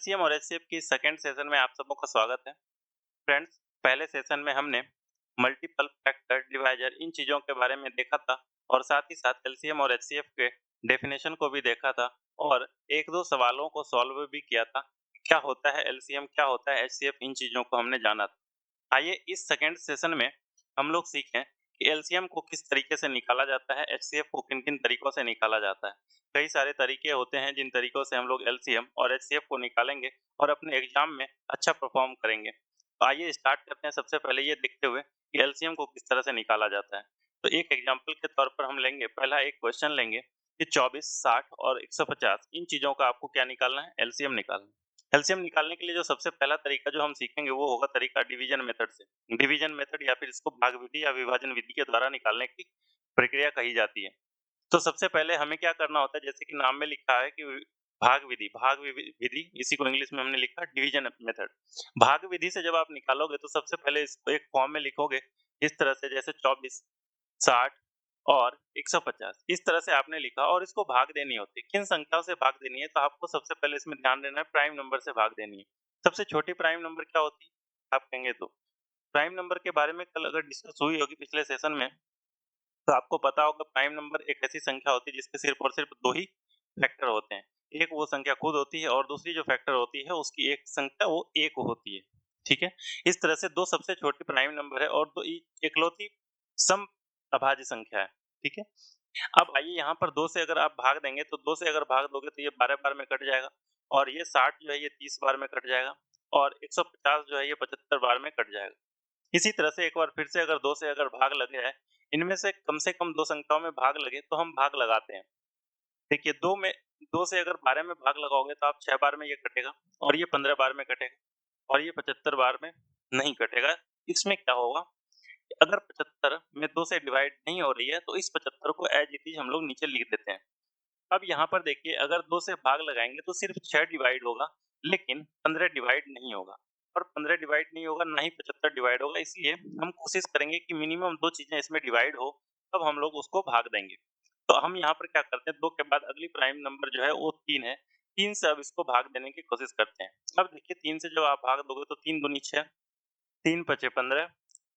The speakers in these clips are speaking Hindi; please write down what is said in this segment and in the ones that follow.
एलसीएम और एचसीएफ की सेकंड सेशन में आप सबों का स्वागत है। फ्रेंड्स, पहले सेशन में हमने मल्टीपल फैक्टर डिवाइजर इन चीज़ों के बारे में देखा था और साथ ही साथ एलसीएम और एचसीएफ के डेफिनेशन को भी देखा था और एक दो सवालों को सॉल्व भी किया था। क्या होता है एलसीएम, क्या होता है एचसीएफ, इन चीज़ों को हमने जाना था। आइए इस सेकंड सेशन में हम लोग सीखें कि एलसीएम को किस तरीके से निकाला जाता है, एचसीएफ को किन-किन तरीकों से निकाला जाता है। कई सारे तरीके होते हैं जिन तरीकों से हम लोग एलसीएम और एचसीएफ को निकालेंगे और अपने एग्जाम में अच्छा परफॉर्म करेंगे। तो आइए स्टार्ट करते हैं सबसे पहले ये देखते हुए कि एलसीएम को किस तरह से निकाला जाता है। तो एक एग्जांपल के तौर पर हम लेंगे, पहला एक क्वेश्चन लेंगे कि 24, 60 और 150 इन चीज़ों का आपको क्या निकालना है? एलसीएम निकालना है। एलसीएम निकालने के लिए जो सबसे पहला तरीका जो हम सीखेंगे वो होगा तरीका डिवीजन मेथड से। डिवीजन मेथड या फिर इसको भाग विधि या विभाजन विधि के द्वारा निकालने की प्रक्रिया कही जाती है। तो सबसे पहले हमें क्या करना होता है, जैसे कि नाम में लिखा है कि विधि इसी को इंग्लिश में हमने लिखा डिवीजन मेथड। भाग विधि से जब आप निकालोगे तो सबसे पहले इसको एक फॉर्म में लिखोगे इस तरह से, जैसे 24, 60 और 150 इस तरह से आपने लिखा और इसको भाग देनी होती है। किन संख्याओं से भाग देनी है? तो आपको सबसे पहले इसमें ध्यान देना है, प्राइम नंबर से भाग देनी है। सबसे छोटी प्राइम नंबर क्या होती है? आप कहेंगे तो प्राइम नंबर के बारे में कल अगर डिस्कस हुई होगी पिछले सेशन में, तो आपको पता होगा प्राइम नंबर एक ऐसी संख्या होती है जिसके सिर्फ और सिर्फ 2 ही फैक्टर होते हैं। एक वो संख्या खुद होती है और दूसरी जो फैक्टर होती है उसकी एक संख्या वो 1 होती है। ठीक है? इस तरह से 2 सबसे छोटी प्राइम नंबर है और 2 इकलौती सम अभाज्य संख्या है। ठीक है? अब आइए यहाँ पर 2 से अगर आप भाग देंगे तो 2 से अगर भाग दोगे तो ये 12 बार में कट जाएगा और ये 60 जो है ये 30 बार में कट जाएगा और 150 जो है ये 75 बार में कट जाएगा। इसी तरह से एक बार फिर से अगर 2 से अगर भाग लगे है, इनमें से कम 2 संख्याओं में भाग लगे तो हम भाग लगाते हैं। देखिए 2 से अगर 12 में भाग लगाओगे तो आप 6 बार में ये कटेगा और ये 15 बार में कटेगा और ये 75 बार में नहीं कटेगा। इसमें क्या होगा, अगर 75 में 2 से डिवाइड नहीं हो रही है तो इस 75 को एज इट इज हम लोग नीचे लिख देते हैं। अब यहाँ पर देखिए अगर 2 से भाग लगाएंगे तो सिर्फ 6 डिवाइड होगा, लेकिन 15 डिवाइड नहीं होगा और 15 डिवाइड नहीं होगा, ना ही 75 डिवाइड होगा। इसलिए हम कोशिश करेंगे कि मिनिमम 2 चीजें इसमें डिवाइड हो, तब हम लोग उसको भाग देंगे। तो हम यहाँ पर क्या करते हैं, 2 के बाद अगली प्राइम नंबर जो है वो 3 है। 3 से अब इसको भाग देने की कोशिश करते हैं। अब देखिए 3 से जब आप भाग दोगे तो 3 दूनी 6, 3 पचे 15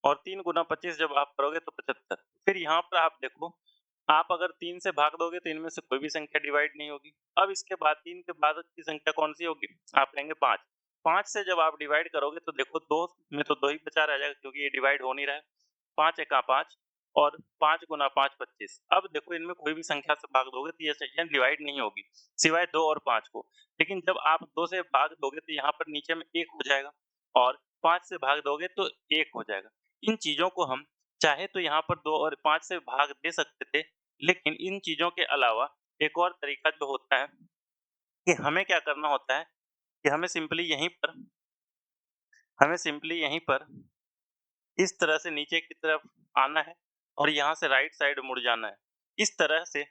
और 3 गुना 25 जब आप करोगे तो 75। फिर यहाँ पर आप देखो, आप अगर 3 से भाग दोगे तो इनमें से कोई भी संख्या डिवाइड नहीं होगी। अब इसके बाद 3 के बाद की संख्या कौन-सी होगी? आप कहेंगे 5। 5 से जब आप डिवाइड करोगे तो देखो 2 में तो 2 ही बचा रह जाएगा क्योंकि ये डिवाइड हो नहीं रहा है। 5 एका 5 और 5 गुना 5 25। अब देखो इनमें कोई भी संख्या से भाग दोगे तो ये संख्या डिवाइड नहीं होगी, सिवाय 2 और 5 को। लेकिन जब आप 2 से भाग दोगे तो यहाँ पर नीचे में 1 हो जाएगा और 5 से भाग दोगे तो 1 हो जाएगा। इन चीज़ों को हम चाहे तो यहाँ पर 2 और 5 से भाग दे सकते थे, लेकिन इन चीज़ों के अलावा एक और तरीका जो होता है कि हमें क्या करना होता है कि हमें सिंपली यहीं पर इस तरह से नीचे की तरफ आना है और यहाँ से राइट साइड मुड़ जाना है। इस तरह से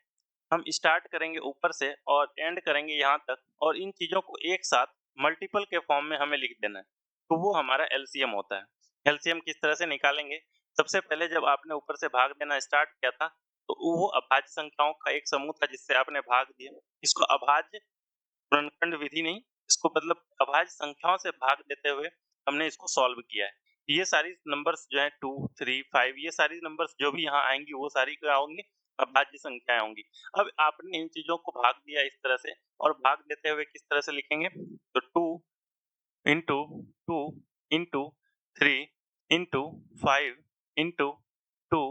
हम स्टार्ट करेंगे ऊपर से और एंड करेंगे यहाँ तक और इन चीज़ों को एक साथ मल्टीपल के फॉर्म में हमें लिख देना है। तो वो हमारा एलसीएम होता है। एलसीएम किस तरह से निकालेंगे? सबसे पहले जब आपने ऊपर से भाग देना स्टार्ट किया था, तो वो अभाज्य संख्याओं का एक समूह था जिससे आपने भाग दिया। इसको अभाज्य गुणनखंड विधि नहीं, इसको मतलब अभाज्य संख्याओं से भाग देते हुए हमने इसको सॉल्व किया है। ये सारी नंबर्स जो है 2, 3, 5 ये सारी नंबर्स जो भी यहाँ आएँगी वो सारी क्या होंगी? अभाज्य संख्याएँ होंगी। अब आपने इन चीज़ों को भाग दिया इस तरह से और भाग देते हुए किस तरह से लिखेंगे? तो 2 into 2 into 3 into 5 into 2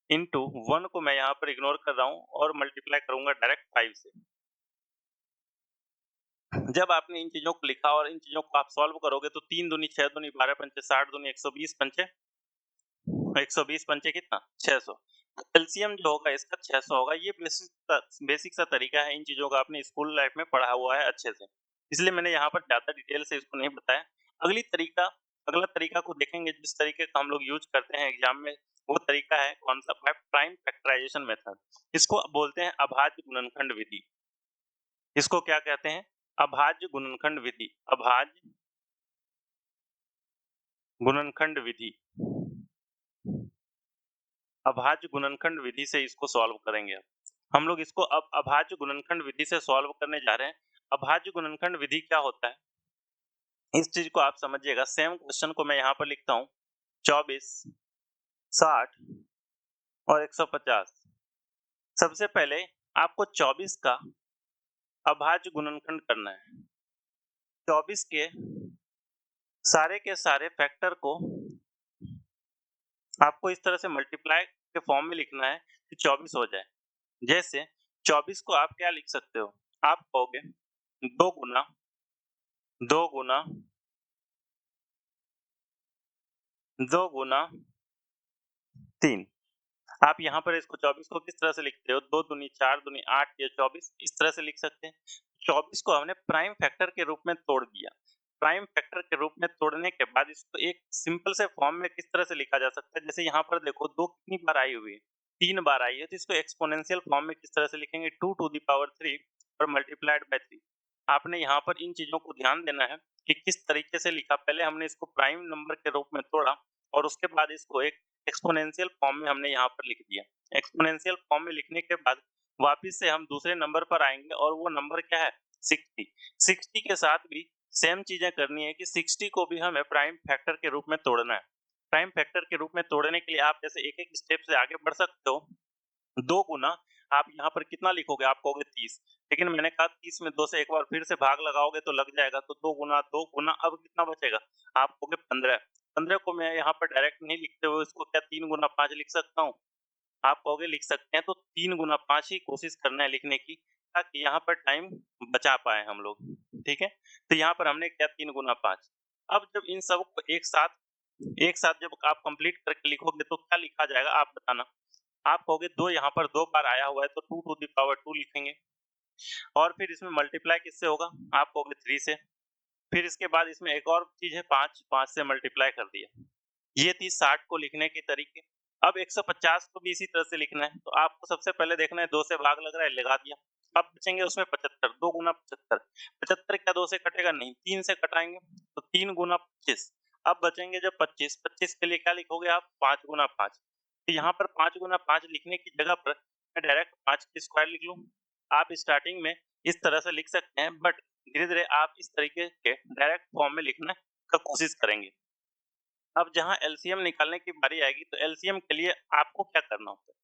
into 1 को मैं यहाँ पर इग्नोर कर रहा हूँ और मल्टीप्लाई करूँगा डायरेक्ट 5 से। जब आपने इन चीज़ों को लिखा और इन चीज़ों को आप सॉल्व करोगे तो 3 दूनी 6 दूनी 12 पंचे 60 दूनी 120 पंचे 120 पंचे कितना? 600। एलसीएम जो होगा इसका 600 होगा। ये बेसिक सा तरीका है, इन चीज़ों का आपने स्कूल लाइफ में पढ़ा हुआ है अच्छे से। इसलिए मैंने यहाँ पर ज़्यादा डिटेल से इसको नहीं बताया। अगला तरीका को देखेंगे जिस तरीके का हम लोग यूज़ करते हैं एग्ज़ाम में, वो तरीका है कौन-सा? Prime factorisation method. इसको बोलते हैं अभाज्य गुणनखंड विधि। इसको क्या कहते हैं? अभाज्य गुणनखंड विधि। अभाज्य गुणनखंड विधि। अभाज्य गुणनखंड विधि से इसको सॉल्व करेंगे अब। हम लोग इसको अब अभाज्य गुणनखंड विधि से सॉल्व करने जा रहे हैं। अभाज्य गुणनखंड विधि क्या होता है? इस चीज को आप समझिएगा। सेम क्वेश्चन को मैं यहाँ पर लिखता हूँ 24, 60 और 150। सबसे पहले आपको 24 का अभाज्य गुणनखंड करना है। 24 के सारे फैक्टर को आपको इस तरह से मल्टीप्लाई के फॉर्म में लिखना है कि 24 हो जाए। जैसे 24 को आप क्या लिख सकते हो? आप कहोगे 2 गुना 2 गुना 2 गुना 3। आप यहाँ पर इसको 24 को किस तरह से लिखते हो? 2 दूनी 4 दूनी 8 या 24 इस तरह से लिख सकते हैं। 24 को हमने प्राइम फैक्टर के रूप में तोड़ दिया। प्राइम फैक्टर के रूप में तोड़ने के बाद इसको एक सिंपल से फॉर्म में किस तरह से लिखा जा सकता है? जैसे यहाँ पर देखो 2 कितनी बार आई हुई है? 3 बार आई है, तो इसको एक्सपोनेंशियल फॉर्म में किस तरह से लिखेंगे? 2 टू द पावर 3 और मल्टीप्लाइड बाय 3। आपने यहाँ पर इन चीजों को ध्यान देना है कि किस तरीके से लिखा। पहले हमने इसको प्राइम नंबर के रूप में तोड़ा और उसके बाद इसको एक एक्सपोनेंशियल फॉर्म में हमने यहाँ पर लिख दिया। एक्सपोनेंशियल फॉर्म में लिखने के बाद वापिस से हम दूसरे नंबर पर आएंगे और वो नंबर क्या है? 60। 60 के साथ भी सेम चीजें करनी है कि 60 को भी हमें प्राइम फैक्टर के रूप में तोड़ना है। प्राइम फैक्टर के रूप में तोड़ने के लिए आप जैसे एक-एक स्टेप से आगे बढ़ सकते हो। 2 गुना आप यहाँ पर कितना लिखोगे? आप कहोगे 30, लेकिन मैंने कहा 30 में 2 से एक बार फिर से भाग लगाओगे तो लग जाएगा, तो 2 गुना अब कितना बचेगा? आप कहोगे 15। 15 को मैं यहाँ पर डायरेक्ट नहीं लिखते हुए इसको क्या 3 गुना 5 लिख सकता हूँ? आप कहोगे लिख सकते हैं, तो 3 गुना 5 ही कोशिश करना है लिखने की, ताकि यहाँ पर टाइम बचा पाएँ हम लोग, ठीक है? तो यहाँ पर हमने किया 3 गुना 5। अब जब इन सब को एक साथ जब आप कंप्लीट करके लिखोगे तो क्या लिखा जाएगा आप बताना? आप कहोगे 2 यहाँ पर 2 बार आया हुआ है तो 2 टू द पावर 2 लिखेंगे और फिर इसमें मल्टीप्लाई किससे होगा? आप कहोगे 3 से। फिर इसके बाद इसमें एक और चीज़ है 5, 5 से मल्टीप्लाई कर दिया। ये थी 60 को लिखने के तरीके। अब 150 को भी इसी तरह से लिखना है, तो आपको सबसे पहले देखना है 2 से भाग लग रहा है, लगा दिया। अब बचेंगे उसमें 75, 2 गुना 75। 75 क्या 2 से कटेगा? नहीं, 3 से कटाएँगे, तो 3 गुना 25। अब बचेंगे जब 25, 25 के लिए क्या लिखोगे आप? 5 गुना 5। तो यहाँ पर 5 गुना 5 लिखने की जगह पर मैं डायरेक्ट 5 की स्क्वायर लिख लूँ। आप स्टार्टिंग में इस तरह से लिख सकते हैं, बट धीरे-धीरे आप इस तरीके के डायरेक्ट फॉर्म में लिखने का कोशिश करेंगे। अब जहाँ एलसीएम निकालने की बारी आएगी तो एलसीएम के लिए आपको क्या करना होता है?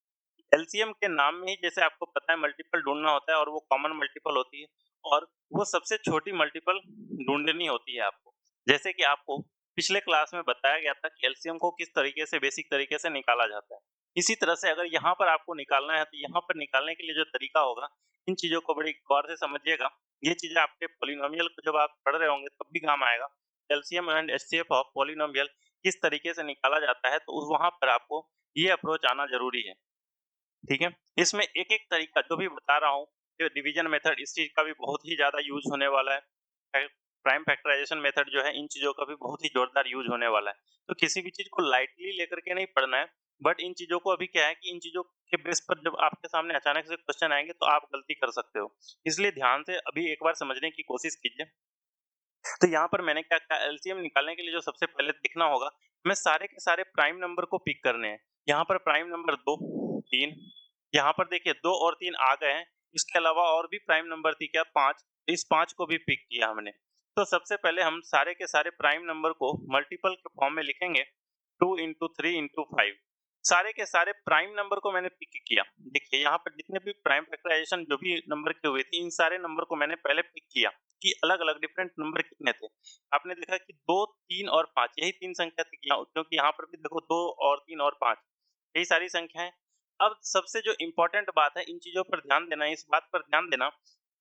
एलसीएम के नाम में ही जैसे आपको पता है मल्टीपल ढूँढना होता है और वो कॉमन मल्टीपल होती है और वो सबसे छोटी मल्टीपल ढूँढनी होती है आपको। जैसे कि आपको पिछले क्लास में बताया गया था कि एलसीएम को किस तरीके से बेसिक तरीके से निकाला जाता है। इसी तरह से अगर यहाँ पर आपको निकालना है तो यहाँ पर निकालने के लिए जो तरीका होगा, इन चीज़ों को बड़ी गौर से समझिएगा। ये चीज़ें आपके पॉलिनोमियल को जब आप पढ़ रहे होंगे तब भी काम आएगा। LCM and HCF of polynomial किस तरीके से निकाला जाता है, तो वहाँ पर आपको ये अप्रोच आना ज़रूरी है, ठीक है? इसमें एक-एक तरीका जो भी बता रहा हूँ, जो डिवीज़न मेथड इस चीज़ का भी बहुत ही ज़्यादा यूज़ होने वाला है। प्राइम फैक्टराइज़ेशन मेथड जो है इन चीज़ों का भी बहुत ही जोरदार यूज़ होने वाला है। तो किसी भी चीज़ को लाइटली लेकर के नहीं पढ़ना है, बट इन चीज़ों को अभी क्या है कि इन चीज़ों के बेस पर जब आपके सामने अचानक से क्वेश्चन आएँगे तो आप गलती कर सकते हो। इसलिए ध्यान से अभी एक बार समझने की कोशिश कीजिए। तो यहाँ पर मैंने क्या कहा, एलसीएम निकालने के लिए जो सबसे पहले देखना होगा, हमें सारे के सारे प्राइम नंबर को पिक करने हैं। यहाँ पर प्राइम नंबर 2, 3, यहाँ पर देखिए 2 और 3 आ गए हैं। इसके अलावा और भी प्राइम नंबर थी क्या? 5, इस 5 को भी पिक किया हमने। तो सबसे पहले हम सारे के सारे प्राइम नंबर को मल्टीपल के फॉर्म में लिखेंगे, 2 into 3 into 5। सारे के सारे प्राइम नंबर को मैंने पिक किया। देखिए यहाँ पर जितने भी प्राइम फैक्टराइजेशन जो भी नंबर के हुए थे, इन सारे नंबर को मैंने पहले पिक किया कि अलग-अलग डिफरेंट नंबर कितने थे। आपने देखा कि 2, 3 और 5 यही 3 संख्या थी, क्योंकि यहाँ पर भी देखो 2 और 3 और 5 यही सारी संख्याएँ। अब सबसे जो इम्पोर्टेंट बात है, इन चीज़ों पर ध्यान देना, इस बात पर ध्यान देना,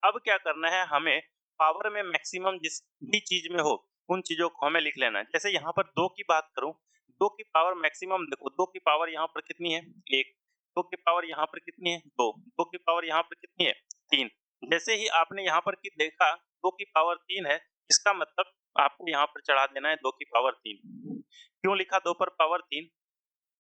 अब क्या करना है हमें, पावर में मैक्सिमम जिस भी चीज़ में हो, उन चीज़ों को हमें लिख लेना है। जैसे यहाँ पर 2 की बात करूँ, 2 की पावर मैक्सिमम देखो, 2 की पावर यहाँ पर कितनी है? 1, 2 की पावर यहाँ पर कितनी है? 2, 2 की पावर यहाँ पर कितनी है? 3। जैसे ही आपने यहाँ पर की देखा 2 की पावर 3 है, इसका मतलब आपको यहाँ पर चढ़ा देना है 2 की पावर 3। क्यों लिखा 2 पर पावर 3?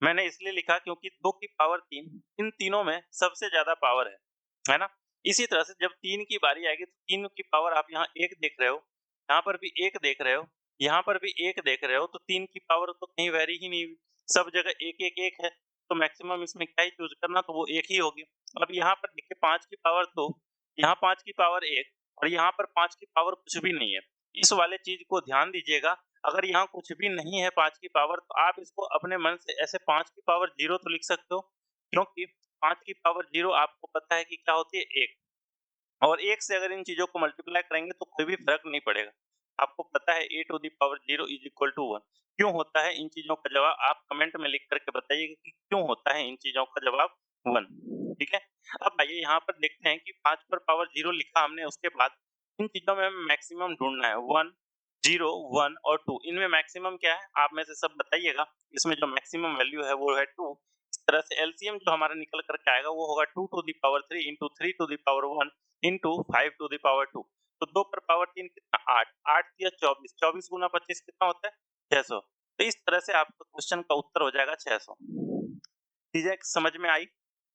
मैंने इसलिए लिखा क्योंकि 2 की पावर 3 इन तीनों में सबसे ज़्यादा पावर है ना? इसी तरह से जब 3 की बारी आएगी तो 3 की पावर आप यहाँ 1 देख रहे हो, यहाँ पर भी 1 देख रहे हो, यहाँ पर भी 1 देख रहे हो, तो 3 की पावर तो कहीं वैरी ही नहीं हुई, सब जगह 1, 1, 1 है, तो मैक्सिमम इसमें क्या ही चूज़ करना, तो वो 1 ही होगी। अब यहाँ पर देखिए 5 की पावर 2, यहाँ 5 की पावर 1 और यहाँ पर 5 की पावर कुछ भी नहीं है। इस वाले चीज को ध्यान दीजिएगा। अगर यहाँ कुछ भी नहीं है 5 की पावर तो आप इसको अपने मन से ऐसे 5 की पावर 0 तो लिख सकते हो, क्योंकि 5 की पावर 0 आपको पता है कि क्या होती है 1, और 1 से अगर इन चीजों को मल्टीप्लाई करेंगे तो कोई भी फर्क नहीं पड़ेगा। आपको पता है a to the power 0 is equal to 1। क्यों होता है इन चीजों का जवाब आप कमेंट में लिख करके बताइएगा कि क्यों होता है इन चीजों का जवाब 1। ठीक है, अब आइए यहाँ पर देखते हैं कि 5 पर पावर 0 लिखा हमने, उसके बाद इन चीजों में हमें मैक्सिमम ढूंढना है। 1, 0, 1 और 2, इनमें मैक्सिमम क्या है आप में से सब बताइएगा। इसमें जो मैक्सिमम वैल्यू है वो है 2। इस तरह से एलसीएम जो हमारा निकल करके आएगा वो होगा 2 to the power 3 into 3 to the power 1 into 5 to the power 2। तो 2 पर पावर 3 कितना 8, 8 या 24, 24 गुना 25 कितना होता है 600। तो इस तरह से आपका क्वेश्चन का उत्तर हो जाएगा 600। चीजें समझ में आई?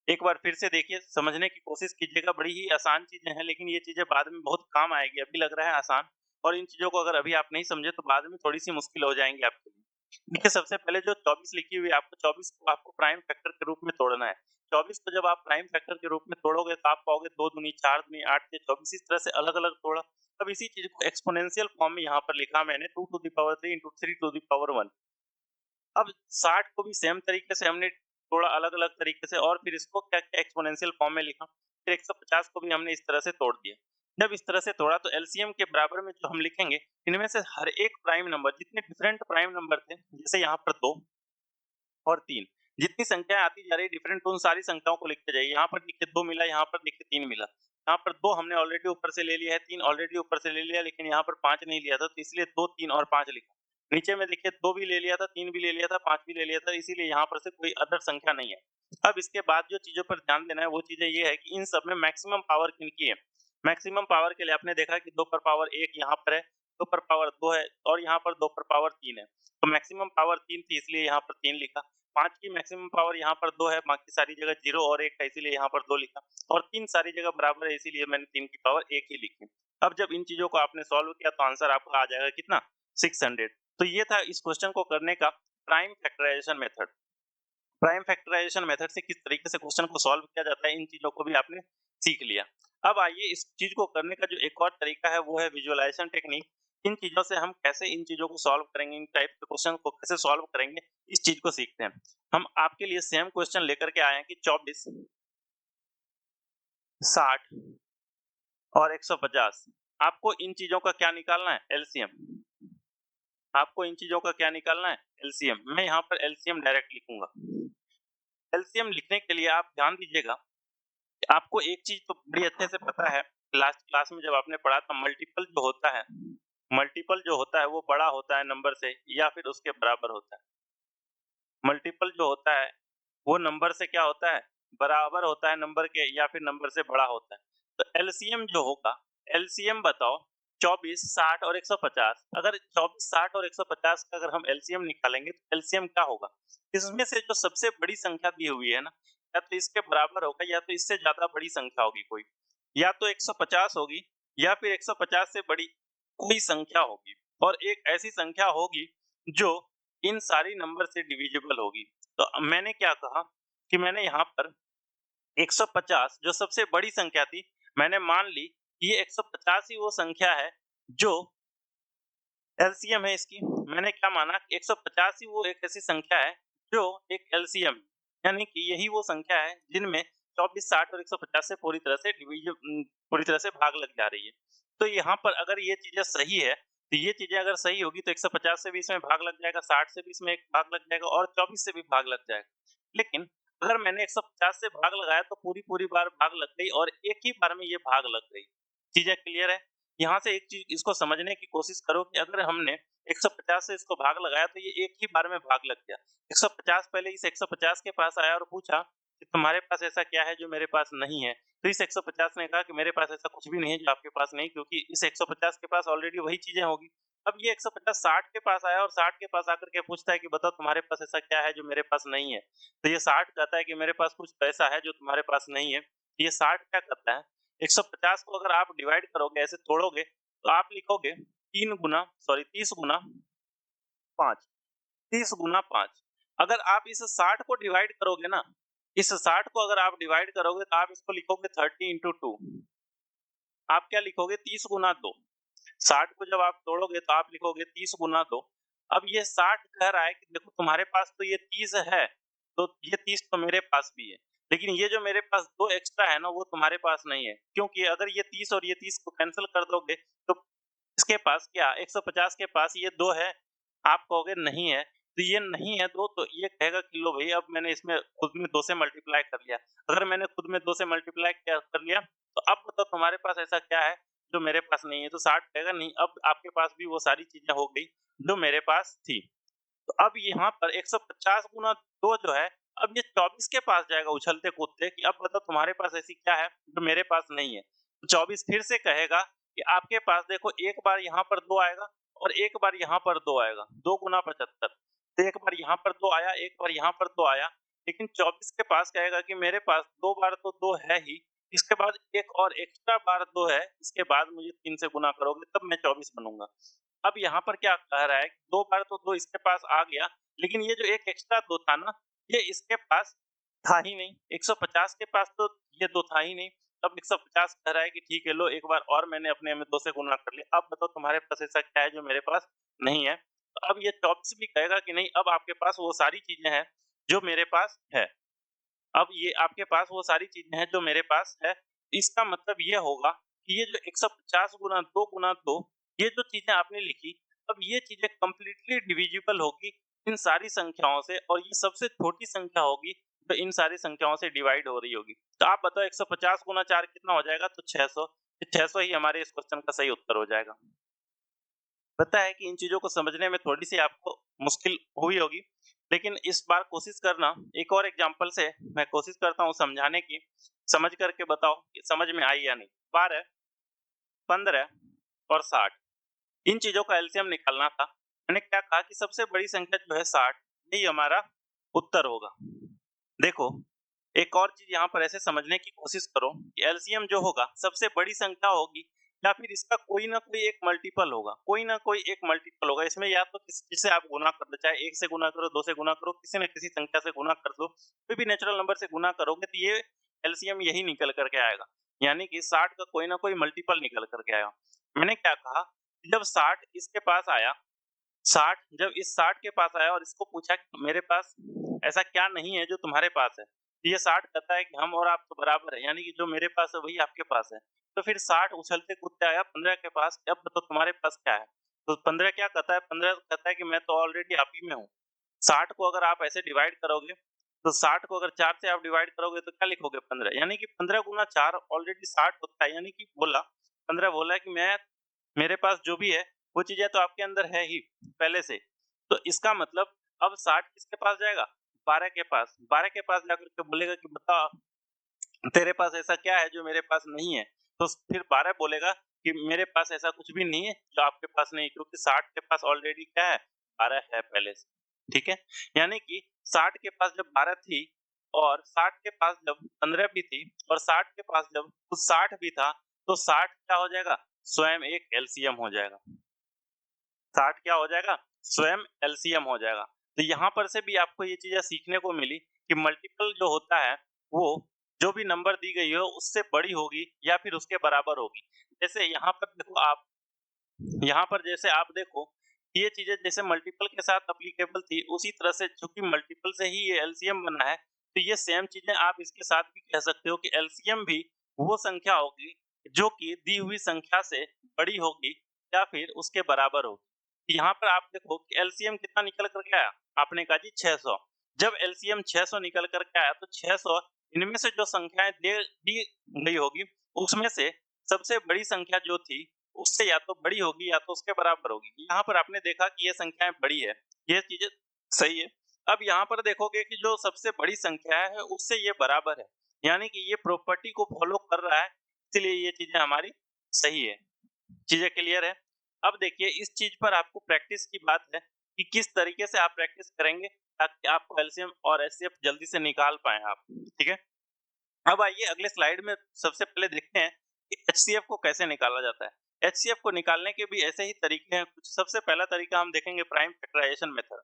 एक बार फिर से देखिए, समझने की कोशिश कीजिएगा। बड़ी ही आसान चीजें हैं, लेकिन ये चीजें बाद में बहुत काम आएगी। अभी लग रहा है आसान, और इन चीजों को अगर अभी आप नहीं समझे तो बाद में थोड़ी सी मुश्किल हो जाएंगी आपके लिए। देखिए, सबसे पहले जो 24 लिखी हुई है, आपको 24 को आपको प्राइम फैक्टर के रूप में तोड़ना है। 24 को जब आप प्राइम फैक्टर के रूप में तोड़ोगे तो आप पाओगे 2 दूनी 4 दूनी 8 या 24, इस तरह से अलग अलग तोड़ा। अब इसी चीज को एक्सपोनेंशियल फॉर्म में यहाँ पर लिखा मैंने 2 to the power 3 into 3 to the power 1। अब 60 को भी सेम तरीके से हमने थोड़ा अलग-अलग तरीके से, और फिर इसको क्या-क्या एक्स्पोनेंशियल फॉर्म में लिखा। फिर 150 को भी हमने इस तरह से तोड़ दिया। जब इस तरह से तोड़ा तो एलसीएम के बराबर में जो हम लिखेंगे, इनमें से हर एक प्राइम नंबर, जितने डिफरेंट प्राइम नंबर थे, जैसे यहाँ पर 2 और 3, जितनी संख्याएँ आती जा रही है डिफरेंट, उन सारी संख्याओं को लिखते जाइए। यहाँ पर देखिए 2 मिला, यहाँ पर देखिए 3 मिला। यहाँ पर 2 हमने ऑलरेडी ऊपर से ले लिया है, 3 ऑलरेडी ऊपर से ले लिया, लेकिन यहाँ पर 5 नहीं लिया था, तो इसलिए 2, 3 और 5 लिखा। नीचे में देखिए 2 भी ले लिया था, 3 भी ले लिया था, 5 भी ले लिया था, इसीलिए यहाँ पर से कोई अदर संख्या नहीं है। अब इसके बाद जो चीज़ों पर ध्यान देना है वो चीज़ें ये है कि इन सब में मैक्सिमम पावर किनकी है। मैक्सिमम पावर के लिए आपने देखा कि 2 पर पावर 1 यहाँ पर है, 2 पर पावर 2 है, और यहाँ पर 2 पर पावर 3 है। तो मैक्सिमम पावर 3 थी, इसलिए यहाँ पर 3 लिखा। 5 की मैक्सिमम पावर यहाँ पर 2 है, बाकी सारी जगह 0 और 1 है, इसीलिए यहाँ पर 2 लिखा, और 3 सारी जगह बराबर है, इसीलिए मैंने 3 की पावर 1 ही लिखी। अब जब इन चीज़ों को आपने सॉल्व किया तो आंसर आपका आ जाएगा कितना 600। तो ये था इस क्वेश्चन को करने का prime factorization method. Prime factorization method से किस तरीके से क्वेश्चन को सॉल्व किया जाता है, इन चीजों को भी आपने सीख लिया। अब आइए इस चीज को करने का जो एक और तरीका है वो है विजुअलाइजेशन टेक्निक। इन चीजों से हम कैसे इन चीजों को सॉल्व करेंगे, इन टाइप के क्वेश्चन को कैसे सॉल्व करेंगे, इस चीज को सीखते हैं। हम आपके लिए सेम क्वेश्चन लेकर के आए हैं कि 24, 60 और 150, आपको इन चीजों का क्या निकालना है, एलसीएम। आपको इन चीजों का क्या निकालना है, एलसीएम। मैं यहाँ पर एलसीएम डायरेक्ट लिखूंगा। एलसीएम लिखने के लिए आप ध्यान दीजिएगा, आपको एक चीज तो बड़ी अच्छे से पता है, लास्ट क्लास में जब आपने पढ़ा था, मल्टीपल जो होता है, मल्टीपल जो होता है वो बड़ा होता है नंबर से या फिर उसके बराबर होता है। मल्टीपल जो होता है वो नंबर से क्या होता है, बराबर होता है नंबर के, या फिर नंबर से बड़ा होता है। तो एलसीएम जो होगा, एलसीएम बताओ 24, 60 और 150। अगर 24, 60 और 150 का अगर हम एलसीएम निकालेंगे तो एलसीएम क्या होगा, इसमें से जो सबसे बड़ी संख्या दी हुई है ना, या तो इसके बराबर होगा या तो इससे ज्यादा बड़ी संख्या होगी कोई, या तो 150 होगी या फिर 150 से बड़ी कोई संख्या होगी, और एक ऐसी संख्या होगी जो इन सारी नंबर से डिविजिबल होगी। तो मैंने क्या कहा कि मैंने यहाँ पर 150 जो सबसे बड़ी संख्या थी, मैंने मान ली ये 150 ही वो संख्या है जो एलसीएम है इसकी। मैंने क्या माना कि 150 ही वो एक ऐसी संख्या है जो एक एलसीएम, यानी कि यही वो संख्या है जिनमें 24, 60 और 150 से पूरी तरह से पूरी तरह से भाग लग जा रही है। तो यहाँ पर अगर ये चीजें सही है, तो ये चीजें अगर सही होगी तो 150 से भी इसमें भाग लग जाएगा, 60 से भी इसमें एक भाग लग जाएगा, और 24 से भी भाग लग जाएगा। लेकिन अगर मैंने 150 से भाग लगाया तो पूरी बार भाग लग गई, और एक ही बार में ये भाग लग गई। चीजें क्लियर है? यहाँ से एक चीज इसको समझने की कोशिश करो कि अगर हमने 150 से इसको भाग लगाया तो ये एक ही बार में भाग लग गया। 150 पहले इस 150 के पास आया और पूछा कि तुम्हारे पास ऐसा क्या है जो मेरे पास नहीं है। तो इस 150 ने कहा कि मेरे पास ऐसा कुछ भी नहीं है जो आपके पास नहीं, क्योंकि इस 150 के पास ऑलरेडी वही चीजें होगी। अब ये 150 60 के पास आया और 60 के पास आकर के पूछता है कि बताओ तुम्हारे पास ऐसा क्या है जो मेरे पास नहीं है। तो ये 60 कहता है कि मेरे पास कुछ पैसा है जो तुम्हारे पास नहीं है। ये 60 क्या करता है, 150 को अगर आप डिवाइड करोगे, ऐसे तोड़ोगे, तो आप लिखोगे 30 गुना 5, 30 गुना 5। अगर आप इस 60 को डिवाइड करोगे ना, इस 60 को अगर आप डिवाइड करोगे तो आप इसको लिखोगे 30 इंटू 2। आप क्या लिखोगे, 30 गुना 2। 60 को जब आप तोड़ोगे तो आप लिखोगे 30 गुना 2। अब ये 60 कह रहा है कि देखो तुम्हारे पास तो ये 30 है, तो ये 30 तो मेरे पास भी है। लेकिन ये जो मेरे पास 2 एक्स्ट्रा है ना वो तुम्हारे पास नहीं है। क्योंकि अगर ये 30 और ये 30 को कैंसल कर दोगे तो इसके पास क्या 150 के पास ये 2 है, आप कहोगे नहीं है, तो ये नहीं है 2 तो ये कहेगा कि लो भई अब मैंने इसमें खुद में 2 से मल्टीप्लाई कर लिया। अगर मैंने खुद में 2 से मल्टीप्लाई क्या कर लिया, तो अब बताओ तुम्हारे पास ऐसा क्या है जो मेरे पास नहीं है? तो 60 कहेगा नहीं अब आपके पास भी वो सारी चीज़ें हो गई जो मेरे पास थी। तो अब यहाँ पर 150 गुना 2 जो है, अब ये 24 के पास जाएगा उछलते-कूदते कि अब बताओ तुम्हारे पास ऐसी क्या है जो मेरे पास नहीं है? तो 24 फिर से कहेगा कि आपके पास देखो एक बार यहाँ पर 2 आएगा और एक बार यहाँ पर 2 आएगा, 2 गुना 75 तो एक बार यहाँ पर 2 आया, एक बार यहाँ पर 2 आया, लेकिन 24 के पास कहेगा कि मेरे पास 2 बार तो 2 है ही, इसके बाद एक और एक्स्ट्रा बार 2 है, इसके बाद मुझे 3 से गुना करोगे तब मैं 24 बनूँगा। अब यहाँ पर क्या कह रहा है कि 2 बार तो 2 इसके पास आ गया, लेकिन ये जो एक एक्स्ट्रा 2 था ना, ये इसके पास था ही नहीं। 150 के पास तो ये 2 था ही नहीं। अब 150 कह रहा है कि ठीक है लो एक बार और मैंने अपने में 2 से गुना कर लिया। अब बताओ तुम्हारे पास ऐसा क्या है जो मेरे पास नहीं है? तो अब ये 24 भी कहेगा कि नहीं अब आपके पास वो सारी चीज़ें हैं जो मेरे पास है। अब ये आपके पास वो सारी चीज़ें हैं जो मेरे पास है। इसका मतलब ये होगा कि ये जो 150 गुना 2 ये जो चीज़ें आपने लिखी, अब ये चीज़ें कंप्लीटली डिविजिबल होगी इन सारी संख्याओं से और ये सबसे छोटी संख्या होगी जो इन सारी संख्याओं से डिवाइड हो रही होगी। तो आप बताओ 150 गुना 4 कितना हो जाएगा? तो 600 600 ही हमारे इस क्वेश्चन का सही उत्तर हो जाएगा। पता है कि इन चीज़ों को समझने में थोड़ी-सी आपको मुश्किल हुई होगी, लेकिन इस बार कोशिश करना एक और एग्ज़ाम्पल से मैं कोशिश करता हूँ समझाने की, समझ कर के बताओ कि समझ में आई या नहीं। 12, 15 और 60 इन चीज़ों का एलसीएम निकालना था। मैंने क्या कहा कि सबसे बड़ी संख्या जो है 60 यही हमारा उत्तर होगा। देखो, एक और चीज़ यहाँ पर ऐसे समझने की कोशिश करो कि एलसीएम जो होगा सबसे बड़ी संख्या होगी या फिर इसका कोई ना कोई एक मल्टीपल होगा, कोई ना कोई एक मल्टीपल होगा। इसमें या तो किसी चीज़ से आप गुना कर दो, चाहे 1 से गुना करो, 2 से गुना करो, किसी न किसी संख्या से गुना कर दो। कोई भी नेचुरल नंबर से गुना करोगे तो ये एलसीएम यही निकल कर के आएगा। यानी कि 60 का कोई ना कोई मल्टीपल निकल कर के आएगा। मैंने क्या कहा, जब 60 इसके पास आया 60 जब इस 60 के पास आया और इसको पूछा कि मेरे पास ऐसा क्या नहीं है जो तुम्हारे पास है? तो ये 60 कहता है कि हम और आप तो बराबर है, यानी कि जो मेरे पास है वही आपके पास है। तो फिर 60 उछलते-कूदते आया 15 के पास, अब बताओ तुम्हारे पास क्या है? तो 15 क्या कहता है? 15 कहता है कि मैं तो ऑलरेडी आप ही में हूँ। 60 को अगर आप ऐसे डिवाइड करोगे, तो 60 को अगर 4 से आप डिवाइड करोगे तो क्या लिखोगे 15 यानी कि 15 गुना 4 ऑलरेडी 60 होता है, यानी कि बोला 15 बोला कि मैं मेरे पास जो भी है वो चीज़ें तो आपके अंदर है ही पहले से। तो इसका मतलब अब 60 किसके पास जाएगा? 12 के पास। 12 के पास जाकर के बोलेगा कि बता तेरे पास ऐसा क्या है जो मेरे पास नहीं है? तो फिर 12 बोलेगा कि मेरे पास ऐसा कुछ भी नहीं है जो आपके पास नहीं है क्योंकि 60 के पास ऑलरेडी क्या है? 12 है पहले से। ठीक है? यानी कि 60 के पास जब 12 थी और 60 के पास जब 15 भी थी और 60 के पास जब कुछ 60 भी था, तो 60 क्या हो जाएगा? स्वयं एक एलसीएम हो जाएगा। 60 क्या हो जाएगा? स्वयं एलसीएम हो जाएगा। तो यहाँ पर से भी आपको ये चीज़ें सीखने को मिली कि मल्टीपल जो होता है, वो जो भी नंबर दी गई हो उससे बड़ी होगी या फिर उसके बराबर होगी। जैसे यहाँ पर देखो आप यहाँ पर जैसे आप देखो, ये चीज़ें जैसे मल्टीपल के साथ एप्लीकेबल थी, उसी तरह से चूँकि मल्टीपल से ही ये एलसीएम बना है, तो ये सेम चीज़ें आप इसके साथ भी कह सकते हो कि एलसीएम भी वो संख्या होगी, जो कि दी हुई संख्या से बड़ी होगी या फिर उसके बराबर होगी। यहाँ पर आप देखो कि एलसीएम कितना निकल कर के आया? आपने कहा जी 600 जब एलसीएम 600 निकल कर के आया, तो 600 इनमें से जो संख्याएँ दे दी गई होगी, उसमें से सबसे बड़ी संख्या जो थी उससे या तो बड़ी होगी या तो उसके बराबर होगी। यहाँ पर आपने देखा कि ये संख्याएँ बड़ी है, ये चीज़ें सही है। अब यहाँ पर देखोगे कि जो सबसे बड़ी संख्या है उससे ये बराबर है, यानी कि ये प्रॉपर्टी को फॉलो कर रहा है, इसलिए ये चीज़ें हमारी सही है। चीज़ें क्लियर है? अब देखिए इस चीज़ पर आपको प्रैक्टिस की बात है कि किस तरीके से आप प्रैक्टिस करेंगे ताकि आपको एलसीएम और एचसीएफ जल्दी से निकाल पाएँ आप, ठीक है? अब आइए अगले स्लाइड में सबसे पहले देखते हैं कि एचसीएफ को कैसे निकाला जाता है। एचसीएफ को निकालने के भी ऐसे ही तरीके हैं कुछ। सबसे पहला तरीका हम देखेंगे प्राइम फैक्टराइजेशन मेथड।